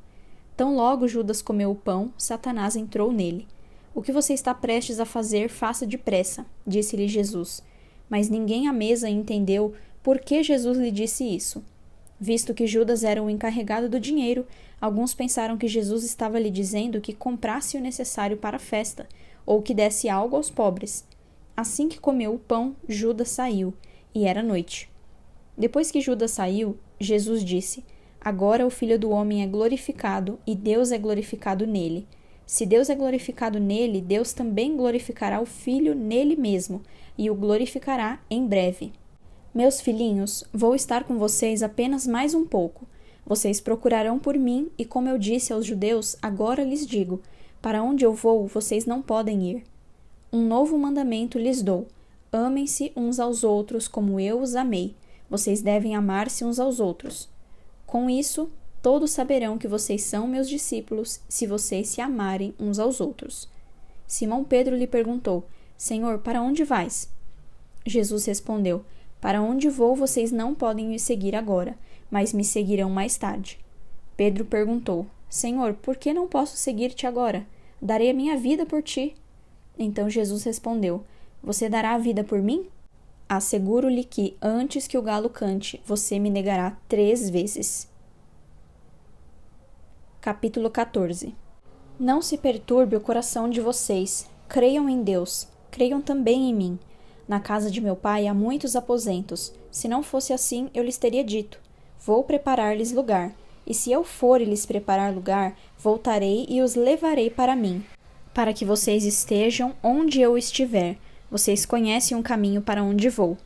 Tão logo Judas comeu o pão, Satanás entrou nele. O que você está prestes a fazer, faça depressa, disse-lhe Jesus. Mas ninguém à mesa entendeu por que Jesus lhe disse isso. Visto que Judas era o encarregado do dinheiro, alguns pensaram que Jesus estava lhe dizendo que comprasse o necessário para a festa, ou que desse algo aos pobres. Assim que comeu o pão, Judas saiu, e era noite. Depois que Judas saiu, Jesus disse: Agora o Filho do Homem é glorificado, e Deus é glorificado nele. Se Deus é glorificado nele, Deus também glorificará o Filho nele mesmo, e o glorificará em breve. Meus filhinhos, vou estar com vocês apenas mais um pouco. Vocês procurarão por mim, e como eu disse aos judeus, agora lhes digo: para onde eu vou, vocês não podem ir. Um novo mandamento lhes dou: amem-se uns aos outros como eu os amei. Vocês devem amar-se uns aos outros. Com isso, todos saberão que vocês são meus discípulos, se vocês se amarem uns aos outros. Simão Pedro lhe perguntou: Senhor, para onde vais? Jesus respondeu: Para onde vou, vocês não podem me seguir agora, mas me seguirão mais tarde. Pedro perguntou: Senhor, por que não posso seguir-te agora? Darei a minha vida por ti. Então Jesus respondeu: Você dará a vida por mim? Asseguro-lhe que, antes que o galo cante, você me negará 3 vezes. Capítulo 14. Não se perturbe o coração de vocês. Creiam em Deus. Creiam também em mim. Na casa de meu pai há muitos aposentos. Se não fosse assim, eu lhes teria dito: Vou preparar-lhes lugar. E se eu for e lhes preparar lugar, voltarei e os levarei para mim, para que vocês estejam onde eu estiver. Vocês conhecem um caminho para onde vou.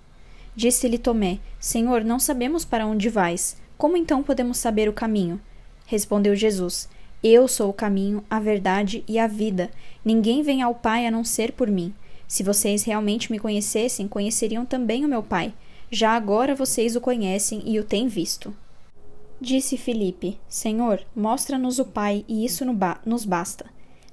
Disse-lhe Tomé: Senhor, não sabemos para onde vais. Como então podemos saber o caminho? Respondeu Jesus: Eu sou o caminho, a verdade e a vida. Ninguém vem ao Pai a não ser por mim. Se vocês realmente me conhecessem, conheceriam também o meu Pai. Já agora vocês o conhecem e o têm visto. Disse Filipe: Senhor, mostra-nos o Pai, e isso nos basta.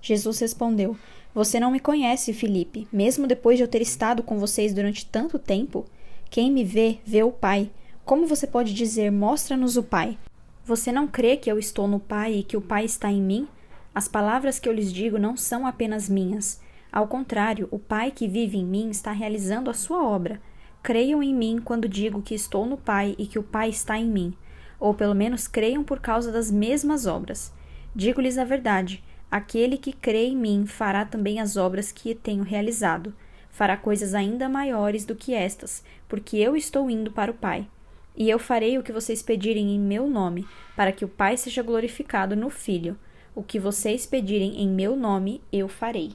Jesus respondeu: Você não me conhece, Filipe, mesmo depois de eu ter estado com vocês durante tanto tempo? Quem me vê, vê o Pai. Como você pode dizer: Mostra-nos o Pai? Você não crê que eu estou no Pai e que o Pai está em mim? As palavras que eu lhes digo não são apenas minhas. Ao contrário, o Pai que vive em mim está realizando a sua obra. Creiam em mim quando digo que estou no Pai e que o Pai está em mim. Ou pelo menos creiam por causa das mesmas obras. Digo-lhes a verdade: aquele que crê em mim fará também as obras que tenho realizado. Fará coisas ainda maiores do que estas, porque eu estou indo para o Pai. E eu farei o que vocês pedirem em meu nome, para que o Pai seja glorificado no Filho. O que vocês pedirem em meu nome, eu farei.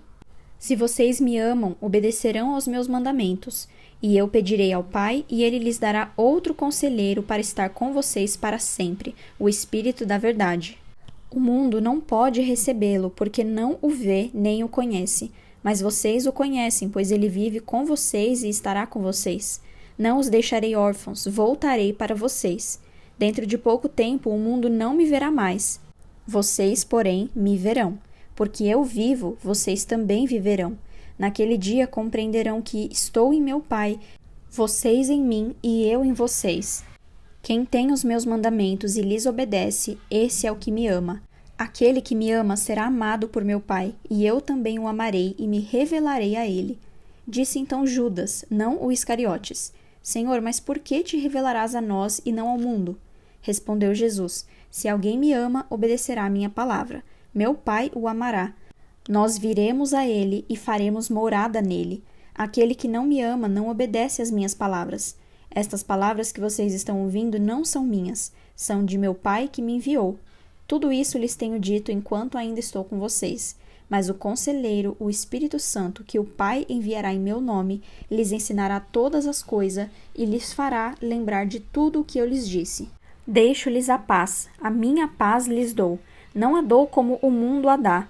Se vocês me amam, obedecerão aos meus mandamentos. E eu pedirei ao Pai, e ele lhes dará outro conselheiro para estar com vocês para sempre, o Espírito da Verdade. O mundo não pode recebê-lo, porque não o vê nem o conhece. Mas vocês o conhecem, pois ele vive com vocês e estará com vocês. Não os deixarei órfãos, voltarei para vocês. Dentro de pouco tempo o mundo não me verá mais. Vocês, porém, me verão. Porque eu vivo, vocês também viverão. Naquele dia compreenderão que estou em meu Pai, vocês em mim e eu em vocês. Quem tem os meus mandamentos e lhes obedece, esse é o que me ama. Aquele que me ama será amado por meu Pai, e eu também o amarei e me revelarei a ele. Disse então Judas, não o Iscariotes: Senhor, mas por que te revelarás a nós e não ao mundo? Respondeu Jesus: Se alguém me ama, obedecerá a minha palavra. Meu Pai o amará. Nós viremos a ele e faremos morada nele. Aquele que não me ama não obedece às minhas palavras. Estas palavras que vocês estão ouvindo não são minhas, são de meu Pai que me enviou. Tudo isso lhes tenho dito enquanto ainda estou com vocês. Mas o Conselheiro, o Espírito Santo, que o Pai enviará em meu nome, lhes ensinará todas as coisas e lhes fará lembrar de tudo o que eu lhes disse. Deixo-lhes a paz, a minha paz lhes dou. Não a dou como o mundo a dá.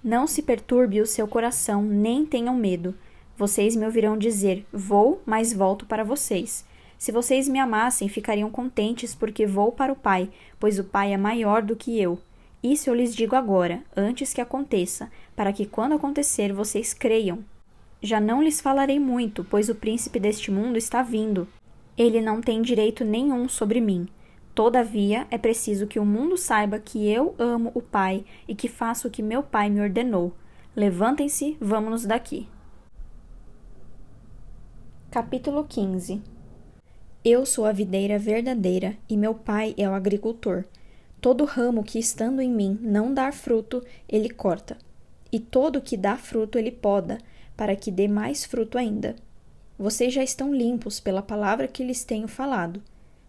Não se perturbe o seu coração, nem tenham medo. Vocês me ouvirão dizer: Vou, mas volto para vocês. Se vocês me amassem, ficariam contentes, porque vou para o Pai, pois o Pai é maior do que eu. Isso eu lhes digo agora, antes que aconteça, para que quando acontecer vocês creiam. Já não lhes falarei muito, pois o príncipe deste mundo está vindo. Ele não tem direito nenhum sobre mim. Todavia, é preciso que o mundo saiba que eu amo o Pai e que faço o que meu Pai me ordenou. Levantem-se, vamos-nos daqui. Capítulo 15. Eu sou a videira verdadeira e meu Pai é o agricultor. Todo ramo que estando em mim não dar fruto, ele corta. E todo que dá fruto ele poda, para que dê mais fruto ainda. Vocês já estão limpos pela palavra que lhes tenho falado.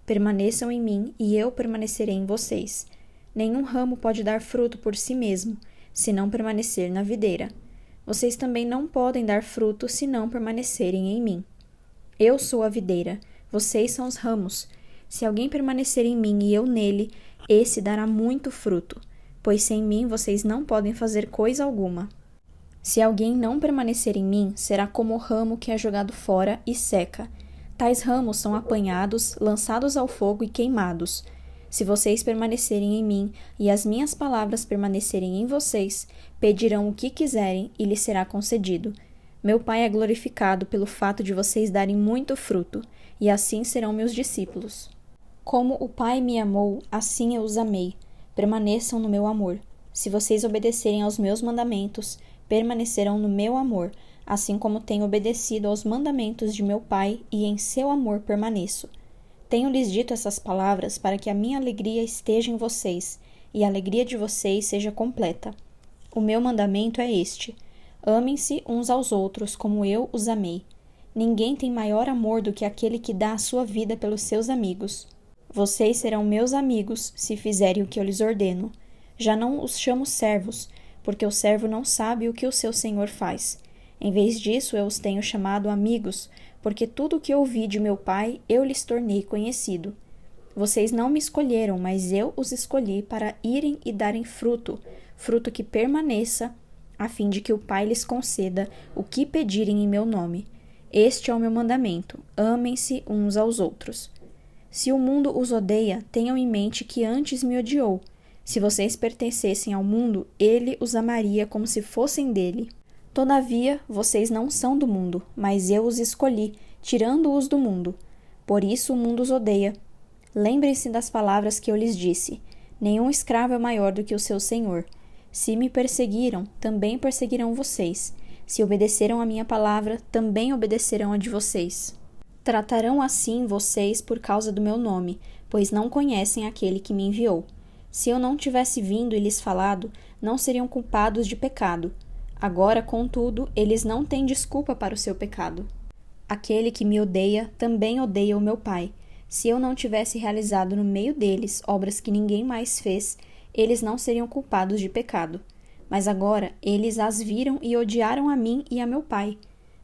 Permaneçam em mim e eu permanecerei em vocês. Nenhum ramo pode dar fruto por si mesmo, se não permanecer na videira. Vocês também não podem dar fruto se não permanecerem em mim. Eu sou a videira, vocês são os ramos. Se alguém permanecer em mim e eu nele, esse dará muito fruto, pois sem mim vocês não podem fazer coisa alguma. Se alguém não permanecer em mim, será como o ramo que é jogado fora e seca. Tais ramos são apanhados, lançados ao fogo e queimados. Se vocês permanecerem em mim e as minhas palavras permanecerem em vocês, pedirão o que quiserem e lhes será concedido. Meu Pai é glorificado pelo fato de vocês darem muito fruto, e assim serão meus discípulos. Como o Pai me amou, assim eu os amei. Permaneçam no meu amor. Se vocês obedecerem aos meus mandamentos, permanecerão no meu amor, assim como tenho obedecido aos mandamentos de meu Pai e em seu amor permaneço. Tenho-lhes dito essas palavras para que a minha alegria esteja em vocês e a alegria de vocês seja completa. O meu mandamento é este: amem-se uns aos outros como eu os amei. Ninguém tem maior amor do que aquele que dá a sua vida pelos seus amigos. Vocês serão meus amigos se fizerem o que eu lhes ordeno. Já não os chamo servos, porque o servo não sabe o que o seu senhor faz. Em vez disso, eu os tenho chamado amigos, porque tudo o que ouvi de meu Pai eu lhes tornei conhecido. Vocês não me escolheram, mas eu os escolhi para irem e darem fruto, fruto que permaneça, a fim de que o Pai lhes conceda o que pedirem em meu nome. Este é o meu mandamento: amem-se uns aos outros. Se o mundo os odeia, tenham em mente que antes me odiou. Se vocês pertencessem ao mundo, ele os amaria como se fossem dele. Todavia, vocês não são do mundo, mas eu os escolhi, tirando-os do mundo. Por isso o mundo os odeia. Lembrem-se das palavras que eu lhes disse: nenhum escravo é maior do que o seu senhor. Se me perseguiram, também perseguirão vocês. Se obedeceram à minha palavra, também obedecerão a de vocês. Tratarão assim vocês por causa do meu nome, pois não conhecem aquele que me enviou. Se eu não tivesse vindo e lhes falado, não seriam culpados de pecado. Agora, contudo, eles não têm desculpa para o seu pecado. Aquele que me odeia também odeia o meu Pai. Se eu não tivesse realizado no meio deles obras que ninguém mais fez, eles não seriam culpados de pecado. Mas agora eles as viram e odiaram a mim e a meu Pai.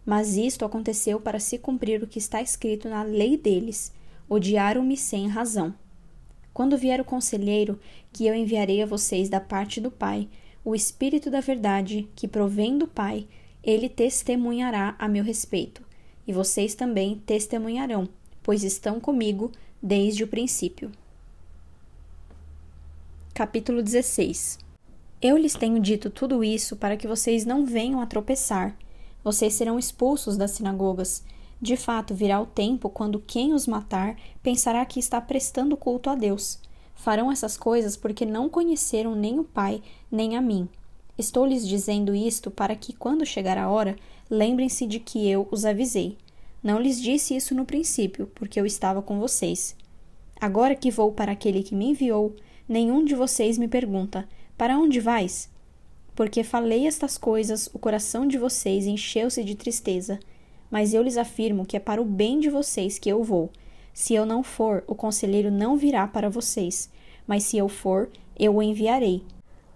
Mas isto aconteceu para se cumprir o que está escrito na lei deles: odiaram-me sem razão. Quando vier o conselheiro, que eu enviarei a vocês da parte do Pai, o Espírito da verdade, que provém do Pai, ele testemunhará a meu respeito. E vocês também testemunharão, pois estão comigo desde o princípio. Capítulo 16. Eu lhes tenho dito tudo isso para que vocês não venham a tropeçar. Vocês serão expulsos das sinagogas. De fato, virá o tempo quando quem os matar pensará que está prestando culto a Deus. Farão essas coisas porque não conheceram nem o Pai, nem a mim. Estou lhes dizendo isto para que, quando chegar a hora, lembrem-se de que eu os avisei. Não lhes disse isso no princípio, porque eu estava com vocês. Agora que vou para aquele que me enviou, nenhum de vocês me pergunta: para onde vais? Porque falei estas coisas, o coração de vocês encheu-se de tristeza. Mas eu lhes afirmo que é para o bem de vocês que eu vou. Se eu não for, o conselheiro não virá para vocês. Mas se eu for, eu o enviarei.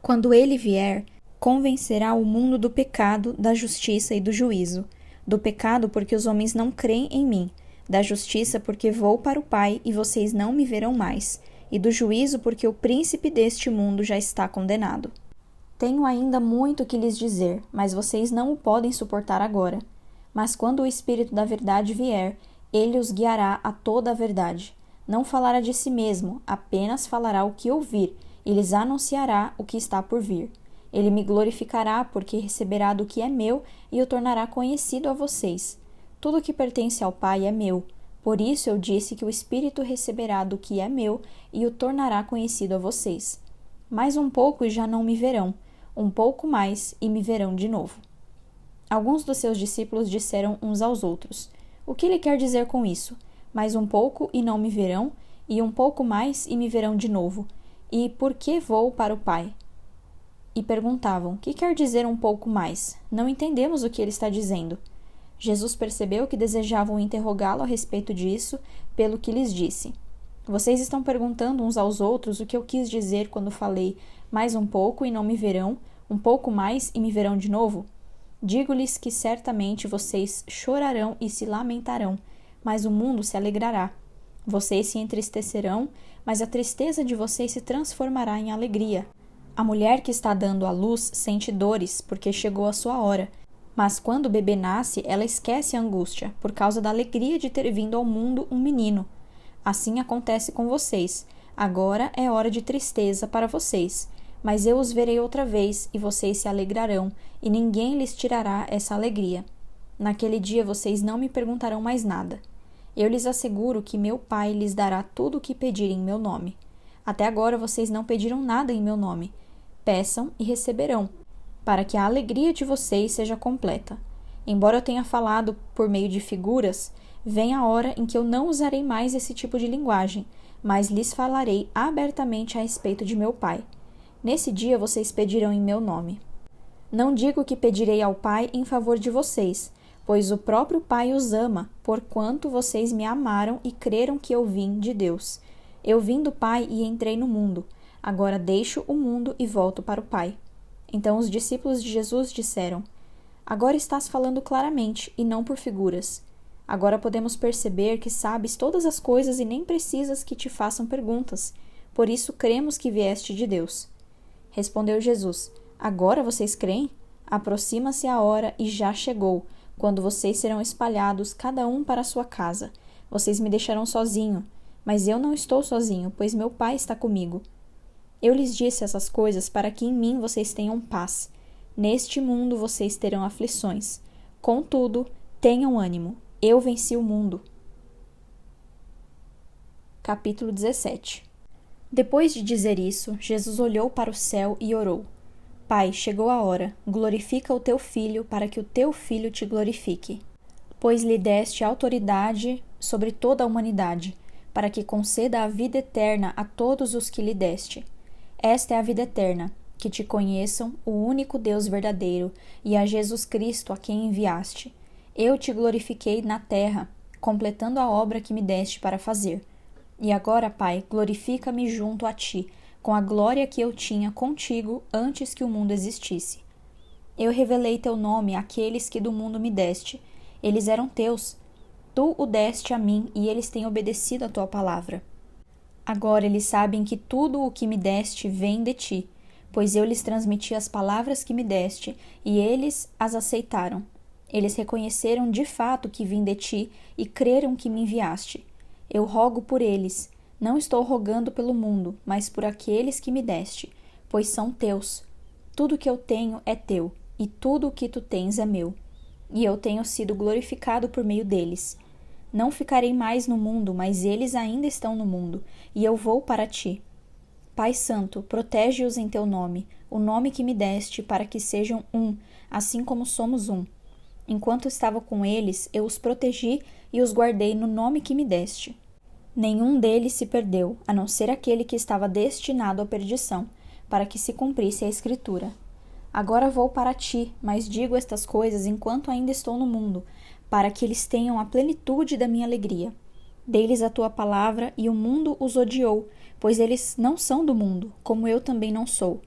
Quando ele vier, convencerá o mundo do pecado, da justiça e do juízo. Do pecado, porque os homens não creem em mim. Da justiça, porque vou para o Pai e vocês não me verão mais. E do juízo, porque o príncipe deste mundo já está condenado. Tenho ainda muito que lhes dizer, mas vocês não o podem suportar agora. Mas quando o Espírito da verdade vier, ele os guiará a toda a verdade. Não falará de si mesmo, apenas falará o que ouvir, e lhes anunciará o que está por vir. Ele me glorificará, porque receberá do que é meu e o tornará conhecido a vocês. Tudo que pertence ao Pai é meu. Por isso eu disse que o Espírito receberá do que é meu e o tornará conhecido a vocês. Mais um pouco e já não me verão, um pouco mais e me verão de novo. Alguns dos seus discípulos disseram uns aos outros: O que ele quer dizer com isso? Mais um pouco e não me verão, e um pouco mais e me verão de novo. E por que vou para o Pai? E perguntavam: Que quer dizer um pouco mais? Não entendemos o que ele está dizendo. Jesus percebeu que desejavam interrogá-lo a respeito disso, pelo que lhes disse: Vocês estão perguntando uns aos outros o que eu quis dizer quando falei: mais um pouco e não me verão, um pouco mais e me verão de novo? Digo-lhes que certamente vocês chorarão e se lamentarão, mas o mundo se alegrará. Vocês se entristecerão, mas a tristeza de vocês se transformará em alegria. A mulher que está dando à luz sente dores, porque chegou a sua hora. Mas quando o bebê nasce, ela esquece a angústia, por causa da alegria de ter vindo ao mundo um menino. Assim acontece com vocês. Agora é hora de tristeza para vocês. Mas eu os verei outra vez, e vocês se alegrarão, e ninguém lhes tirará essa alegria. Naquele dia vocês não me perguntarão mais nada. Eu lhes asseguro que meu Pai lhes dará tudo o que pedirem em meu nome. Até agora vocês não pediram nada em meu nome. Peçam e receberão, para que a alegria de vocês seja completa. Embora eu tenha falado por meio de figuras, vem a hora em que eu não usarei mais esse tipo de linguagem, mas lhes falarei abertamente a respeito de meu Pai. Nesse dia vocês pedirão em meu nome. Não digo que pedirei ao Pai em favor de vocês, pois o próprio Pai os ama, porquanto vocês me amaram e creram que eu vim de Deus. Eu vim do Pai e entrei no mundo. Agora deixo o mundo e volto para o Pai. Então os discípulos de Jesus disseram: Agora estás falando claramente e não por figuras. Agora podemos perceber que sabes todas as coisas e nem precisas que te façam perguntas. Por isso cremos que vieste de Deus. Respondeu Jesus: Agora vocês creem? Aproxima-se a hora e já chegou, quando vocês serão espalhados, cada um para a sua casa. Vocês me deixarão sozinho, mas eu não estou sozinho, pois meu Pai está comigo. Eu lhes disse essas coisas para que em mim vocês tenham paz. Neste mundo vocês terão aflições. Contudo, tenham ânimo. Eu venci o mundo. Capítulo 17. Depois de dizer isso, Jesus olhou para o céu e orou: Pai, chegou a hora. Glorifica o teu Filho, para que o teu Filho te glorifique. Pois lhe deste autoridade sobre toda a humanidade, para que conceda a vida eterna a todos os que lhe deste. Esta é a vida eterna, que te conheçam, o único Deus verdadeiro, e a Jesus Cristo a quem enviaste. Eu te glorifiquei na terra, completando a obra que me deste para fazer. E agora, Pai, glorifica-me junto a ti, com a glória que eu tinha contigo antes que o mundo existisse. Eu revelei teu nome àqueles que do mundo me deste. Eles eram teus. Tu o deste a mim, e eles têm obedecido a tua palavra. Agora eles sabem que tudo o que me deste vem de ti, pois eu lhes transmiti as palavras que me deste, e eles as aceitaram. Eles reconheceram de fato que vim de ti e creram que me enviaste. Eu rogo por eles. Não estou rogando pelo mundo, mas por aqueles que me deste, pois são teus. Tudo que eu tenho é teu, e tudo o que tu tens é meu. E eu tenho sido glorificado por meio deles. Não ficarei mais no mundo, mas eles ainda estão no mundo, e eu vou para ti. Pai Santo, protege-os em teu nome, o nome que me deste, para que sejam um, assim como somos um. Enquanto estava com eles, eu os protegi e os guardei no nome que me deste. Nenhum deles se perdeu, a não ser aquele que estava destinado à perdição, para que se cumprisse a Escritura. Agora vou para ti, mas digo estas coisas enquanto ainda estou no mundo, para que eles tenham a plenitude da minha alegria. Dei-lhes a tua palavra, e o mundo os odiou, pois eles não são do mundo, como eu também não sou.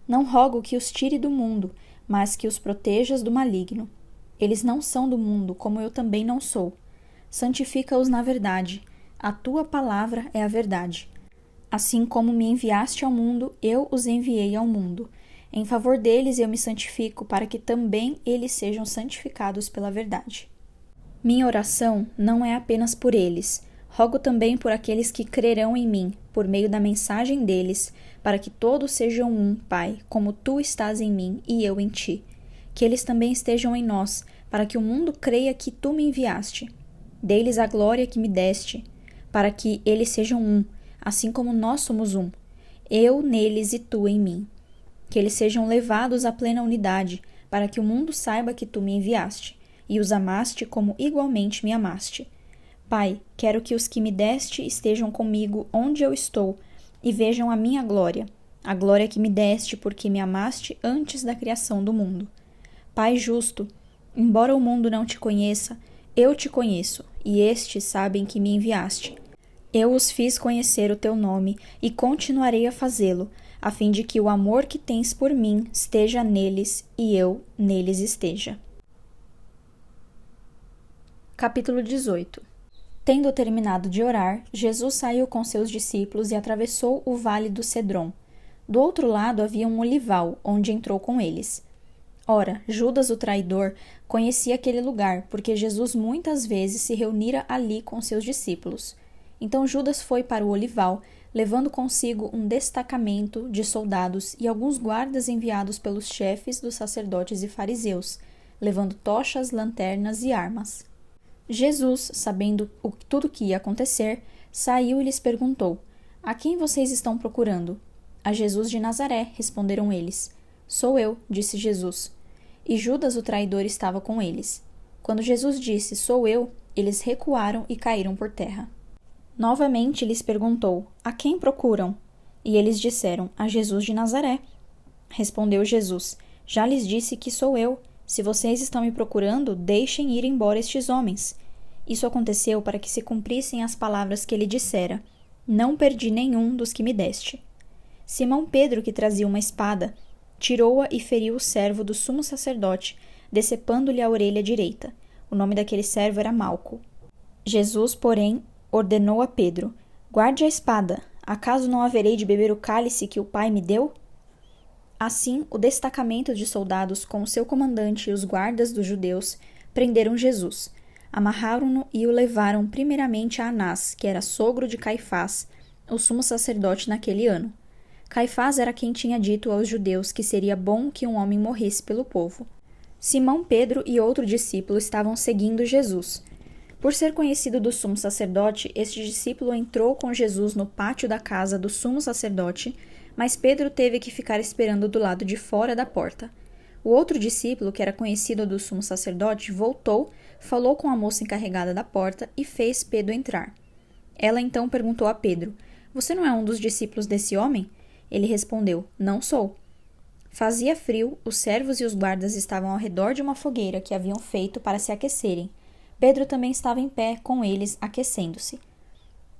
Não rogo que os tire do mundo, mas que os protejas do maligno. Eles não são do mundo, como eu também não sou. Santifica-os na verdade. A tua palavra é a verdade. Assim como me enviaste ao mundo, eu os enviei ao mundo. Em favor deles eu me santifico, para que também eles sejam santificados pela verdade. Minha oração não é apenas por eles. Rogo também por aqueles que crerão em mim, por meio da mensagem deles, para que todos sejam um, Pai, como tu estás em mim e eu em ti. Que eles também estejam em nós, para que o mundo creia que tu me enviaste. Dei-lhes a glória que me deste, para que eles sejam um, assim como nós somos um, eu neles e tu em mim. Que eles sejam levados à plena unidade, para que o mundo saiba que tu me enviaste, e os amaste como igualmente me amaste. Pai, quero que os que me deste estejam comigo onde eu estou, e vejam a minha glória, a glória que me deste porque me amaste antes da criação do mundo. Pai justo, embora o mundo não te conheça, eu te conheço, e estes sabem que me enviaste. Eu os fiz conhecer o teu nome, e continuarei a fazê-lo, a fim de que o amor que tens por mim esteja neles, e eu neles esteja. Capítulo 18. Tendo terminado de orar, Jesus saiu com seus discípulos e atravessou o vale do Cedron. Do outro lado havia um olival, onde entrou com eles. Ora, Judas o traidor conhecia aquele lugar, porque Jesus muitas vezes se reunira ali com seus discípulos. Então Judas foi para o olival, levando consigo um destacamento de soldados e alguns guardas enviados pelos chefes dos sacerdotes e fariseus, levando tochas, lanternas e armas. Jesus, sabendo tudo o que ia acontecer, saiu e lhes perguntou: A quem vocês estão procurando? A Jesus de Nazaré, responderam eles. Sou eu, disse Jesus. E Judas o traidor estava com eles. Quando Jesus disse, sou eu, eles recuaram e caíram por terra. Novamente lhes perguntou, a quem procuram? E eles disseram, a Jesus de Nazaré. Respondeu Jesus, já lhes disse que sou eu. Se vocês estão me procurando, deixem ir embora estes homens. Isso aconteceu para que se cumprissem as palavras que ele dissera. Não perdi nenhum dos que me deste. Simão Pedro, que trazia uma espada, tirou-a e feriu o servo do sumo sacerdote, decepando-lhe a orelha direita. O nome daquele servo era Malco. Jesus, porém, ordenou a Pedro, guarde a espada. Acaso não haverei de beber o cálice que o Pai me deu? Assim, o destacamento de soldados com o seu comandante e os guardas dos judeus prenderam Jesus, amarraram-no e o levaram primeiramente a Anás, que era sogro de Caifás, o sumo sacerdote naquele ano. Caifás era quem tinha dito aos judeus que seria bom que um homem morresse pelo povo. Simão Pedro e outro discípulo estavam seguindo Jesus. Por ser conhecido do sumo sacerdote, este discípulo entrou com Jesus no pátio da casa do sumo sacerdote, mas Pedro teve que ficar esperando do lado de fora da porta. O outro discípulo, que era conhecido do sumo sacerdote, voltou, falou com a moça encarregada da porta e fez Pedro entrar. Ela então perguntou a Pedro, você não é um dos discípulos desse homem? Ele respondeu, não sou. Fazia frio, os servos e os guardas estavam ao redor de uma fogueira que haviam feito para se aquecerem. Pedro também estava em pé com eles, aquecendo-se.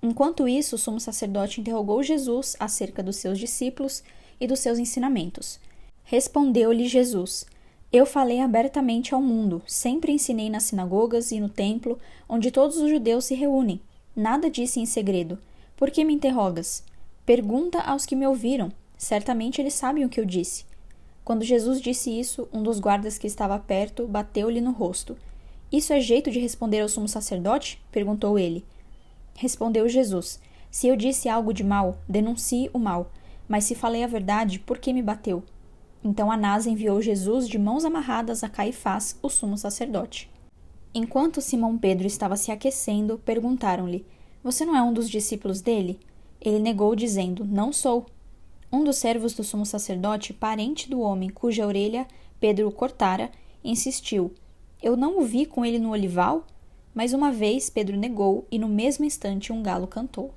Enquanto isso, o sumo sacerdote interrogou Jesus acerca dos seus discípulos e dos seus ensinamentos. Respondeu-lhe Jesus, eu falei abertamente ao mundo, sempre ensinei nas sinagogas e no templo, onde todos os judeus se reúnem. Nada disse em segredo. Por que me interrogas? Pergunta aos que me ouviram. Certamente eles sabem o que eu disse. Quando Jesus disse isso, um dos guardas que estava perto bateu-lhe no rosto. Isso é jeito de responder ao sumo sacerdote? Perguntou ele. Respondeu Jesus, se eu disse algo de mal, denuncie o mal. Mas se falei a verdade, por que me bateu? Então Anás enviou Jesus de mãos amarradas a Caifás, o sumo sacerdote. Enquanto Simão Pedro estava se aquecendo, perguntaram-lhe, você não é um dos discípulos dele? Ele negou, dizendo, não sou. Um dos servos do sumo sacerdote, parente do homem cuja orelha Pedro cortara, insistiu, eu não o vi com ele no olival? Mais uma vez Pedro negou, e no mesmo instante um galo cantou.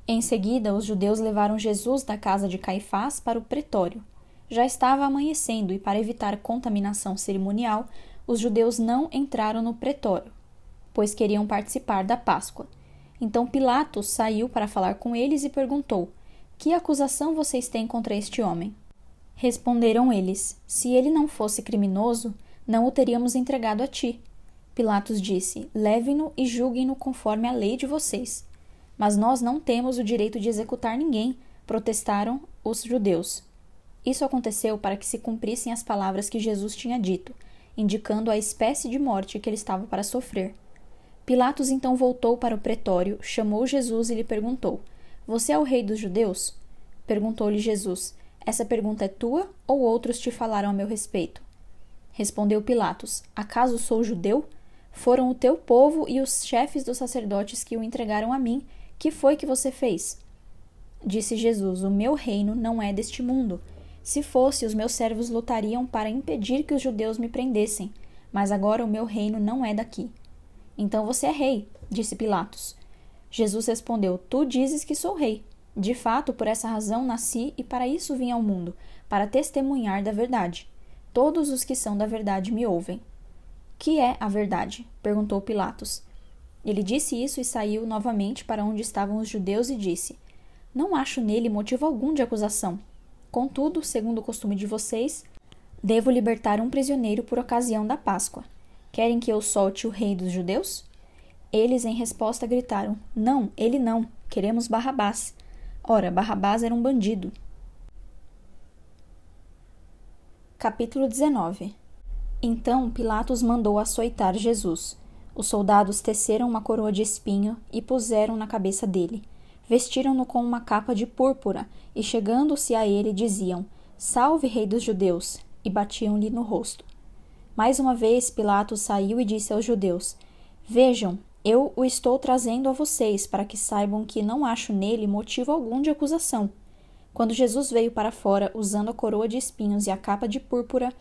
Em seguida, os judeus levaram Jesus da casa de Caifás para o pretório. Já estava amanhecendo e, para evitar contaminação cerimonial, os judeus não entraram no pretório, pois queriam participar da Páscoa. Então Pilatos saiu para falar com eles e perguntou, que acusação vocês têm contra este homem? Responderam eles, se ele não fosse criminoso, não o teríamos entregado a ti. Pilatos disse, levem-no e julguem-no conforme a lei de vocês. Mas nós não temos o direito de executar ninguém, protestaram os judeus. Isso aconteceu para que se cumprissem as palavras que Jesus tinha dito, indicando a espécie de morte que ele estava para sofrer. Pilatos então voltou para o pretório, chamou Jesus e lhe perguntou, você é o rei dos judeus? Perguntou-lhe Jesus, essa pergunta é tua ou outros te falaram a meu respeito? Respondeu Pilatos, acaso sou judeu? Foram o teu povo e os chefes dos sacerdotes que o entregaram a mim. Que foi que você fez? Disse Jesus: o meu reino não é deste mundo. Se fosse, os meus servos lutariam para impedir que os judeus me prendessem, mas agora o meu reino não é daqui. Então você é rei, disse Pilatos. Jesus respondeu: tu dizes que sou rei. De fato, por essa razão nasci e para isso vim ao mundo, para testemunhar da verdade. Todos os que são da verdade me ouvem. Que é a verdade? Perguntou Pilatos. Ele disse isso e saiu novamente para onde estavam os judeus e disse: não acho nele motivo algum de acusação. Contudo, segundo o costume de vocês, devo libertar um prisioneiro por ocasião da Páscoa. Querem que eu solte o rei dos judeus? Eles, em resposta, gritaram: não, ele não. Queremos Barrabás. Ora, Barrabás era um bandido. Capítulo 19. Então Pilatos mandou açoitar Jesus. Os soldados teceram uma coroa de espinho e puseram na cabeça dele. Vestiram-no com uma capa de púrpura e, chegando-se a ele, diziam: salve, rei dos judeus! E batiam-lhe no rosto. Mais uma vez Pilatos saiu e disse aos judeus: vejam, eu o estou trazendo a vocês para que saibam que não acho nele motivo algum de acusação. Quando Jesus veio para fora, usando a coroa de espinhos e a capa de púrpura,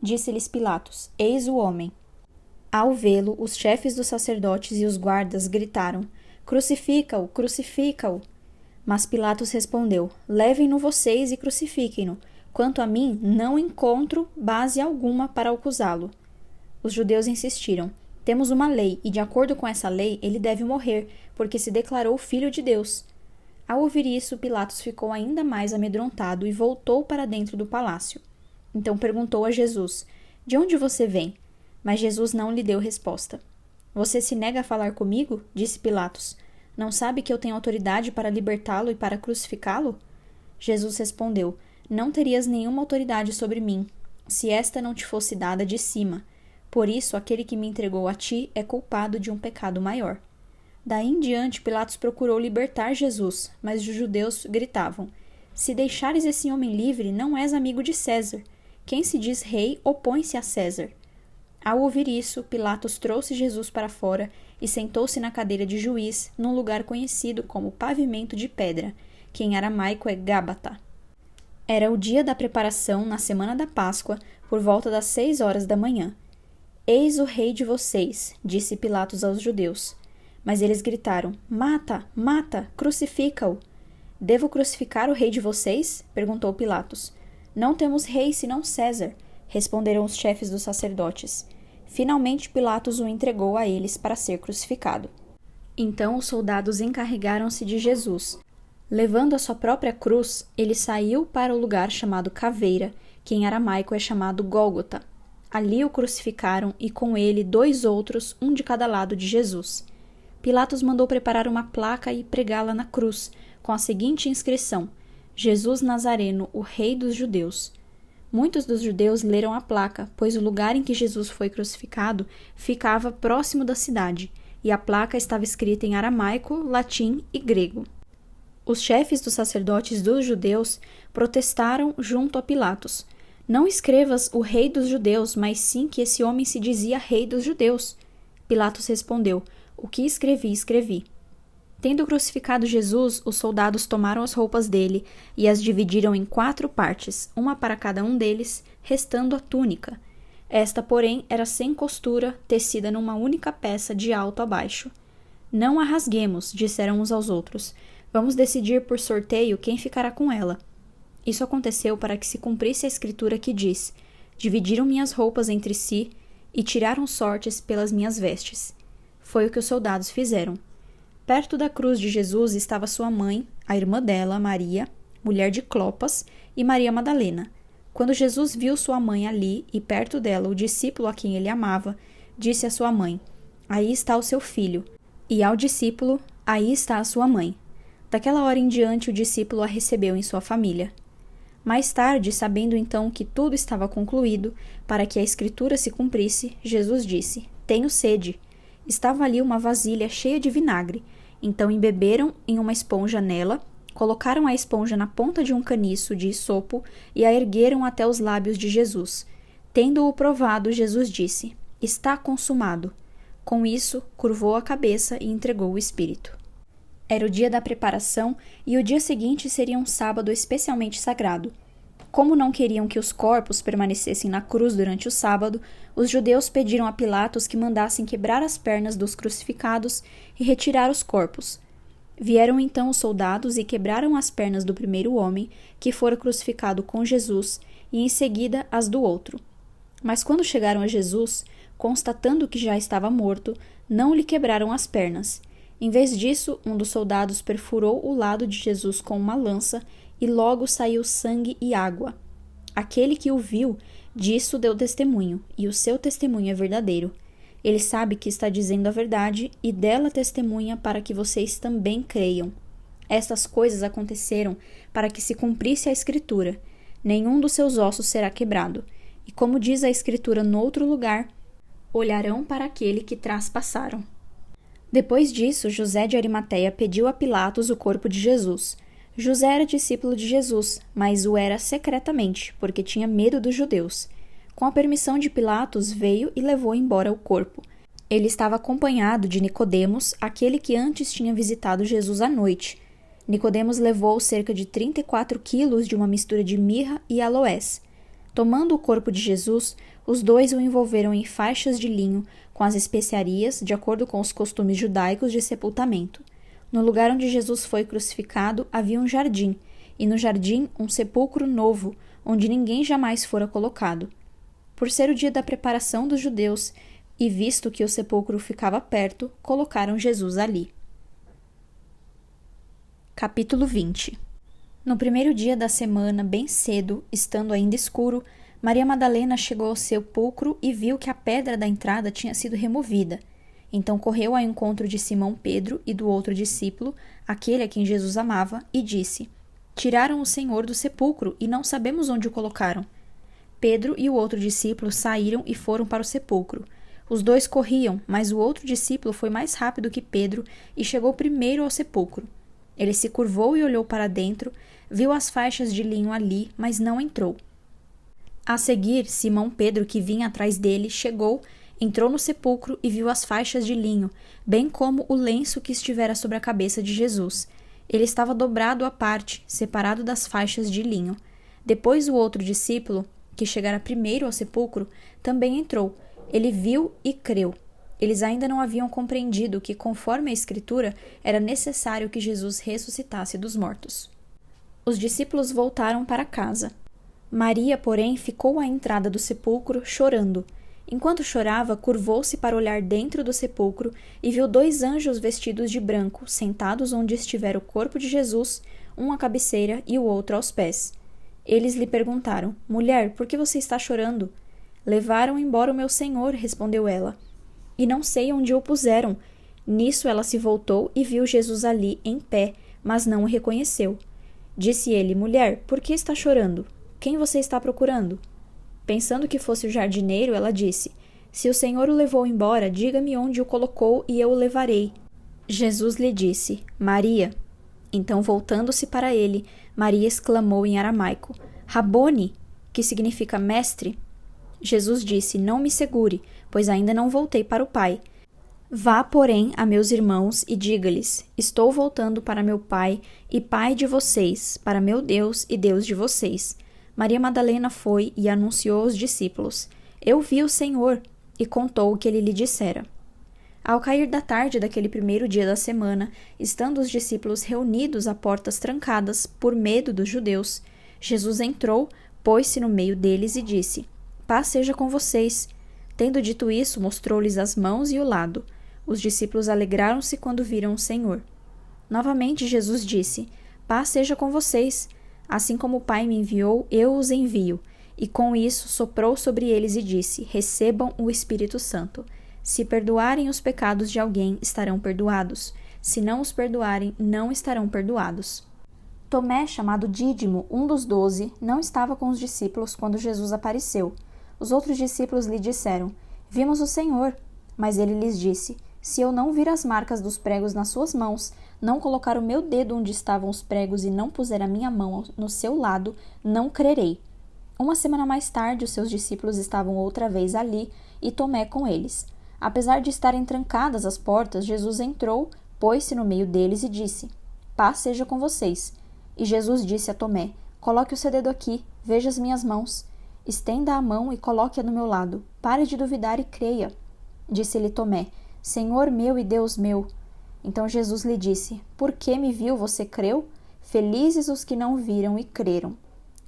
disse-lhes Pilatos: eis o homem. Ao vê-lo, os chefes dos sacerdotes e os guardas gritaram: crucifica-o, crucifica-o. Mas Pilatos respondeu: levem-no vocês e crucifiquem-no. Quanto a mim, não encontro base alguma para acusá-lo. Os judeus insistiram: temos uma lei, e de acordo com essa lei, ele deve morrer, porque se declarou filho de Deus. Ao ouvir isso, Pilatos ficou ainda mais amedrontado e voltou para dentro do palácio. Então perguntou a Jesus: de onde você vem? Mas Jesus não lhe deu resposta. Você se nega a falar comigo? Disse Pilatos. Não sabe que eu tenho autoridade para libertá-lo e para crucificá-lo? Jesus respondeu: não terias nenhuma autoridade sobre mim, se esta não te fosse dada de cima. Por isso, aquele que me entregou a ti é culpado de um pecado maior. Daí em diante, Pilatos procurou libertar Jesus, mas os judeus gritavam: se deixares esse homem livre, não és amigo de César. Quem se diz rei opõe-se a César. Ao ouvir isso, Pilatos trouxe Jesus para fora e sentou-se na cadeira de juiz, num lugar conhecido como pavimento de pedra, que em aramaico é Gábata. Era o dia da preparação, na semana da Páscoa, por volta das 6 horas da manhã. Eis o rei de vocês, disse Pilatos aos judeus. Mas eles gritaram: mata, mata, crucifica-o. Devo crucificar o rei de vocês? Perguntou Pilatos. Não temos rei senão César, responderam os chefes dos sacerdotes. Finalmente Pilatos o entregou a eles para ser crucificado. Então os soldados encarregaram-se de Jesus. Levando a sua própria cruz, ele saiu para o lugar chamado Caveira, que em aramaico é chamado Gólgota. Ali o crucificaram e com ele 2 outros, um de cada lado de Jesus. Pilatos mandou preparar uma placa e pregá-la na cruz, com a seguinte inscrição: Jesus Nazareno, o Rei dos Judeus. Muitos dos judeus leram a placa, pois o lugar em que Jesus foi crucificado ficava próximo da cidade, e a placa estava escrita em aramaico, latim e grego. Os chefes dos sacerdotes dos judeus protestaram junto a Pilatos: não escrevas o Rei dos Judeus, mas sim que esse homem se dizia Rei dos Judeus. Pilatos respondeu: o que escrevi, escrevi. Tendo crucificado Jesus, os soldados tomaram as roupas dele e as dividiram em 4 partes, uma para cada um deles, restando a túnica. Esta, porém, era sem costura, tecida numa única peça de alto a baixo. Não a rasguemos, disseram uns aos outros. Vamos decidir por sorteio quem ficará com ela. Isso aconteceu para que se cumprisse a escritura que diz: dividiram minhas roupas entre si e tiraram sortes pelas minhas vestes. Foi o que os soldados fizeram. Perto da cruz de Jesus estava sua mãe, a irmã dela, Maria, mulher de Clopas, e Maria Madalena. Quando Jesus viu sua mãe ali e perto dela o discípulo a quem ele amava, disse à sua mãe: aí está o seu filho. E ao discípulo: aí está a sua mãe. Daquela hora em diante o discípulo a recebeu em sua família. Mais tarde, sabendo então que tudo estava concluído, para que a escritura se cumprisse, Jesus disse: tenho sede. Estava ali uma vasilha cheia de vinagre. Então embeberam em uma esponja nela, colocaram a esponja na ponta de um caniço de isopo e a ergueram até os lábios de Jesus. Tendo-o provado, Jesus disse: está consumado. Com isso, curvou a cabeça e entregou o espírito. Era o dia da preparação e o dia seguinte seria um sábado especialmente sagrado. Como não queriam que os corpos permanecessem na cruz durante o sábado, os judeus pediram a Pilatos que mandassem quebrar as pernas dos crucificados e retirar os corpos. Vieram então os soldados e quebraram as pernas do primeiro homem, que fora crucificado com Jesus, e em seguida as do outro. Mas quando chegaram a Jesus, constatando que já estava morto, não lhe quebraram as pernas. Em vez disso, um dos soldados perfurou o lado de Jesus com uma lança e logo saiu sangue e água. Aquele que o viu, disso deu testemunho, e o seu testemunho é verdadeiro. Ele sabe que está dizendo a verdade e dela testemunha para que vocês também creiam. Estas coisas aconteceram para que se cumprisse a Escritura. Nenhum dos seus ossos será quebrado. E como diz a Escritura noutro lugar, olharão para aquele que traspassaram. Depois disso, José de Arimateia pediu a Pilatos o corpo de Jesus. José era discípulo de Jesus, mas o era secretamente, porque tinha medo dos judeus. Com a permissão de Pilatos, veio e levou embora o corpo. Ele estava acompanhado de Nicodemos, aquele que antes tinha visitado Jesus à noite. Nicodemos levou cerca de 34 quilos de uma mistura de mirra e aloés. Tomando o corpo de Jesus, os dois o envolveram em faixas de linho, com as especiarias, de acordo com os costumes judaicos de sepultamento. No lugar onde Jesus foi crucificado havia um jardim, e no jardim um sepulcro novo, onde ninguém jamais fora colocado. Por ser o dia da preparação dos judeus, e visto que o sepulcro ficava perto, colocaram Jesus ali. Capítulo 20. No primeiro dia da semana, bem cedo, estando ainda escuro, Maria Madalena chegou ao sepulcro e viu que a pedra da entrada tinha sido removida. Então correu ao encontro de Simão Pedro e do outro discípulo, aquele a quem Jesus amava, e disse: Tiraram o Senhor do sepulcro e não sabemos onde o colocaram. Pedro e o outro discípulo saíram e foram para o sepulcro. Os dois corriam, mas o outro discípulo foi mais rápido que Pedro e chegou primeiro ao sepulcro. Ele se curvou e olhou para dentro, viu as faixas de linho ali, mas não entrou. A seguir, Simão Pedro, que vinha atrás dele, chegou, entrou no sepulcro e viu as faixas de linho, bem como o lenço que estivera sobre a cabeça de Jesus. Ele estava dobrado à parte, separado das faixas de linho. Depois o outro discípulo, que chegara primeiro ao sepulcro, também entrou. Ele viu e creu. Eles ainda não haviam compreendido que, conforme a Escritura, era necessário que Jesus ressuscitasse dos mortos. Os discípulos voltaram para casa. Maria, porém, ficou à entrada do sepulcro, chorando. Enquanto chorava, curvou-se para olhar dentro do sepulcro e viu 2 anjos vestidos de branco, sentados onde estivera o corpo de Jesus, um à cabeceira e o outro aos pés. Eles lhe perguntaram: Mulher, por que você está chorando? Levaram embora o meu Senhor, respondeu ela. E não sei onde o puseram. Nisso ela se voltou e viu Jesus ali, em pé, mas não o reconheceu. Disse ele: Mulher, por que está chorando? Quem você está procurando? Pensando que fosse o jardineiro, ela disse: Se o Senhor o levou embora, diga-me onde o colocou e eu o levarei. Jesus lhe disse: Maria. Então, voltando-se para ele, Maria exclamou em aramaico: Rabone, que significa mestre. Jesus disse: Não me segure, pois ainda não voltei para o Pai. Vá, porém, a meus irmãos e diga-lhes: Estou voltando para meu Pai e Pai de vocês, para meu Deus e Deus de vocês. Maria Madalena foi e anunciou aos discípulos: Eu vi o Senhor, e contou o que ele lhe dissera. Ao cair da tarde daquele primeiro dia da semana, estando os discípulos reunidos a portas trancadas, por medo dos judeus, Jesus entrou, pôs-se no meio deles e disse: Paz seja com vocês. Tendo dito isso, mostrou-lhes as mãos e o lado. Os discípulos alegraram-se quando viram o Senhor. Novamente Jesus disse: Paz seja com vocês. Assim como o Pai me enviou, eu os envio. E com isso soprou sobre eles e disse: Recebam o Espírito Santo. Se perdoarem os pecados de alguém, estarão perdoados. Se não os perdoarem, não estarão perdoados. Tomé, chamado Dídimo, um dos 12, não estava com os discípulos quando Jesus apareceu. Os outros discípulos lhe disseram: Vimos o Senhor. Mas ele lhes disse: Se eu não vir as marcas dos pregos nas suas mãos, não colocar o meu dedo onde estavam os pregos e não puser a minha mão no seu lado, não crerei. Uma semana mais tarde, os seus discípulos estavam outra vez ali, e Tomé com eles. Apesar de estarem trancadas as portas, Jesus entrou, pôs-se no meio deles e disse: Paz seja com vocês. E Jesus disse a Tomé: Coloque o seu dedo aqui, veja as minhas mãos. Estenda a mão e coloque-a do meu lado. Pare de duvidar e creia. Disse-lhe Tomé: Senhor meu e Deus meu. Então Jesus lhe disse: Por que me viu, você creu? Felizes os que não viram e creram.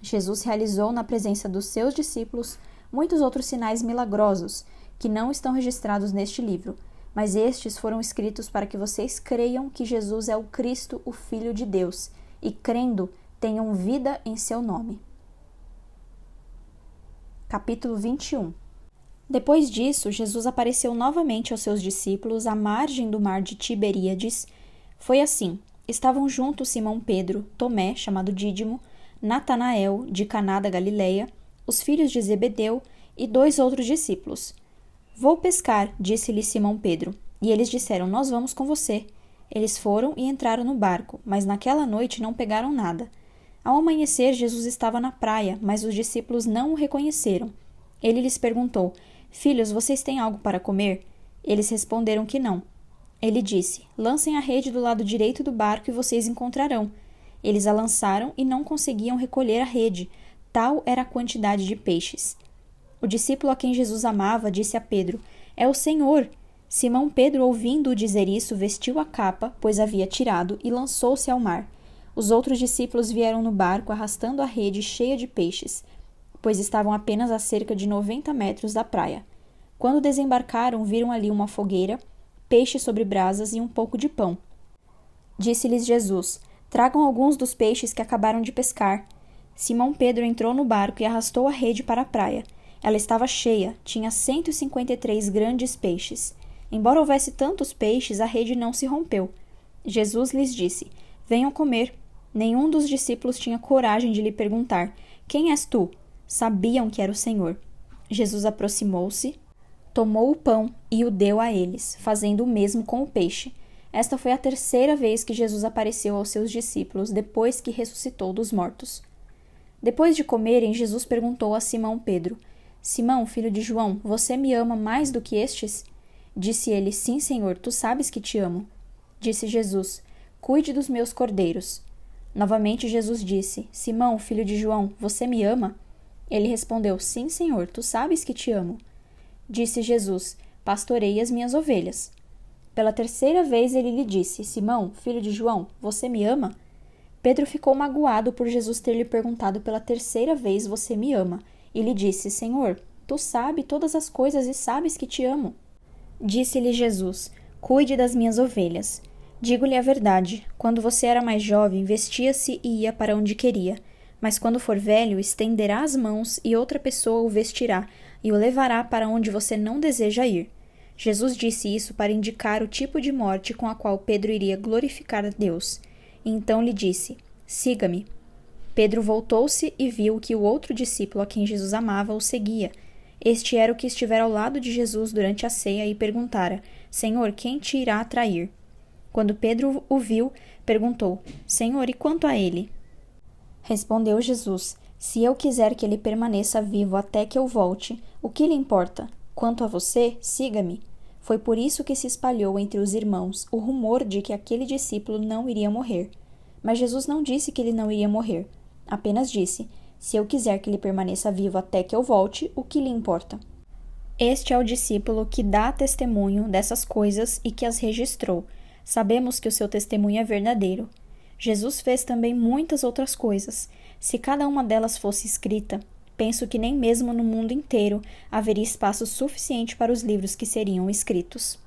Jesus realizou na presença dos seus discípulos muitos outros sinais milagrosos, que não estão registrados neste livro, mas estes foram escritos para que vocês creiam que Jesus é o Cristo, o Filho de Deus, e crendo, tenham vida em seu nome. Capítulo 21. Depois disso, Jesus apareceu novamente aos seus discípulos à margem do mar de Tiberíades. Foi assim: estavam juntos Simão Pedro, Tomé, chamado Dídimo, Natanael, de Caná da Galileia, os filhos de Zebedeu e 2 outros discípulos. Vou pescar, disse-lhe Simão Pedro. E eles disseram: Nós vamos com você. Eles foram e entraram no barco, mas naquela noite não pegaram nada. Ao amanhecer, Jesus estava na praia, mas os discípulos não o reconheceram. Ele lhes perguntou: Filhos, vocês têm algo para comer? Eles responderam que não. Ele disse: Lancem a rede do lado direito do barco e vocês encontrarão. Eles a lançaram e não conseguiam recolher a rede, tal era a quantidade de peixes. O discípulo a quem Jesus amava disse a Pedro: É o Senhor! Simão Pedro, ouvindo-o dizer isso, vestiu a capa, pois havia tirado, e lançou-se ao mar. Os outros discípulos vieram no barco arrastando a rede cheia de peixes, pois estavam apenas a cerca de 90 metros da praia. Quando desembarcaram, viram ali uma fogueira, peixe sobre brasas e um pouco de pão. Disse-lhes Jesus: Tragam alguns dos peixes que acabaram de pescar. Simão Pedro entrou no barco e arrastou a rede para a praia. Ela estava cheia, tinha 153 grandes peixes. Embora houvesse tantos peixes, a rede não se rompeu. Jesus lhes disse: Venham comer. Nenhum dos discípulos tinha coragem de lhe perguntar: Quem és tu? Sabiam que era o Senhor. Jesus aproximou-se, tomou o pão e o deu a eles, fazendo o mesmo com o peixe. Esta foi a 3ª vez que Jesus apareceu aos seus discípulos depois que ressuscitou dos mortos. Depois de comerem, Jesus perguntou a Simão Pedro: Simão, filho de João, você me ama mais do que estes? Disse ele: Sim, Senhor, tu sabes que te amo. Disse Jesus: Cuide dos meus cordeiros. Novamente Jesus disse: Simão, filho de João, você me ama? Ele respondeu: Sim, Senhor, tu sabes que te amo. Disse Jesus: Pastorei as minhas ovelhas. Pela 3ª vez ele lhe disse: Simão, filho de João, você me ama? Pedro ficou magoado por Jesus ter lhe perguntado pela 3ª vez: Você me ama? E lhe disse: Senhor, tu sabes todas as coisas e sabes que te amo. Disse-lhe Jesus: Cuide das minhas ovelhas. Digo-lhe a verdade: quando você era mais jovem, vestia-se e ia para onde queria. Mas quando for velho, estenderá as mãos e outra pessoa o vestirá e o levará para onde você não deseja ir. Jesus disse isso para indicar o tipo de morte com a qual Pedro iria glorificar a Deus. E então lhe disse: Siga-me. Pedro voltou-se e viu que o outro discípulo a quem Jesus amava o seguia. Este era o que estivera ao lado de Jesus durante a ceia e perguntara: Senhor, quem te irá trair? Quando Pedro o viu, perguntou: Senhor, e quanto a ele? Respondeu Jesus: Se eu quiser que ele permaneça vivo até que eu volte, o que lhe importa? Quanto a você, siga-me. Foi por isso que se espalhou entre os irmãos o rumor de que aquele discípulo não iria morrer. Mas Jesus não disse que ele não iria morrer. Apenas disse: Se eu quiser que ele permaneça vivo até que eu volte, o que lhe importa? Este é o discípulo que dá testemunho dessas coisas e que as registrou. Sabemos que o seu testemunho é verdadeiro. Jesus fez também muitas outras coisas. Se cada uma delas fosse escrita, penso que nem mesmo no mundo inteiro haveria espaço suficiente para os livros que seriam escritos.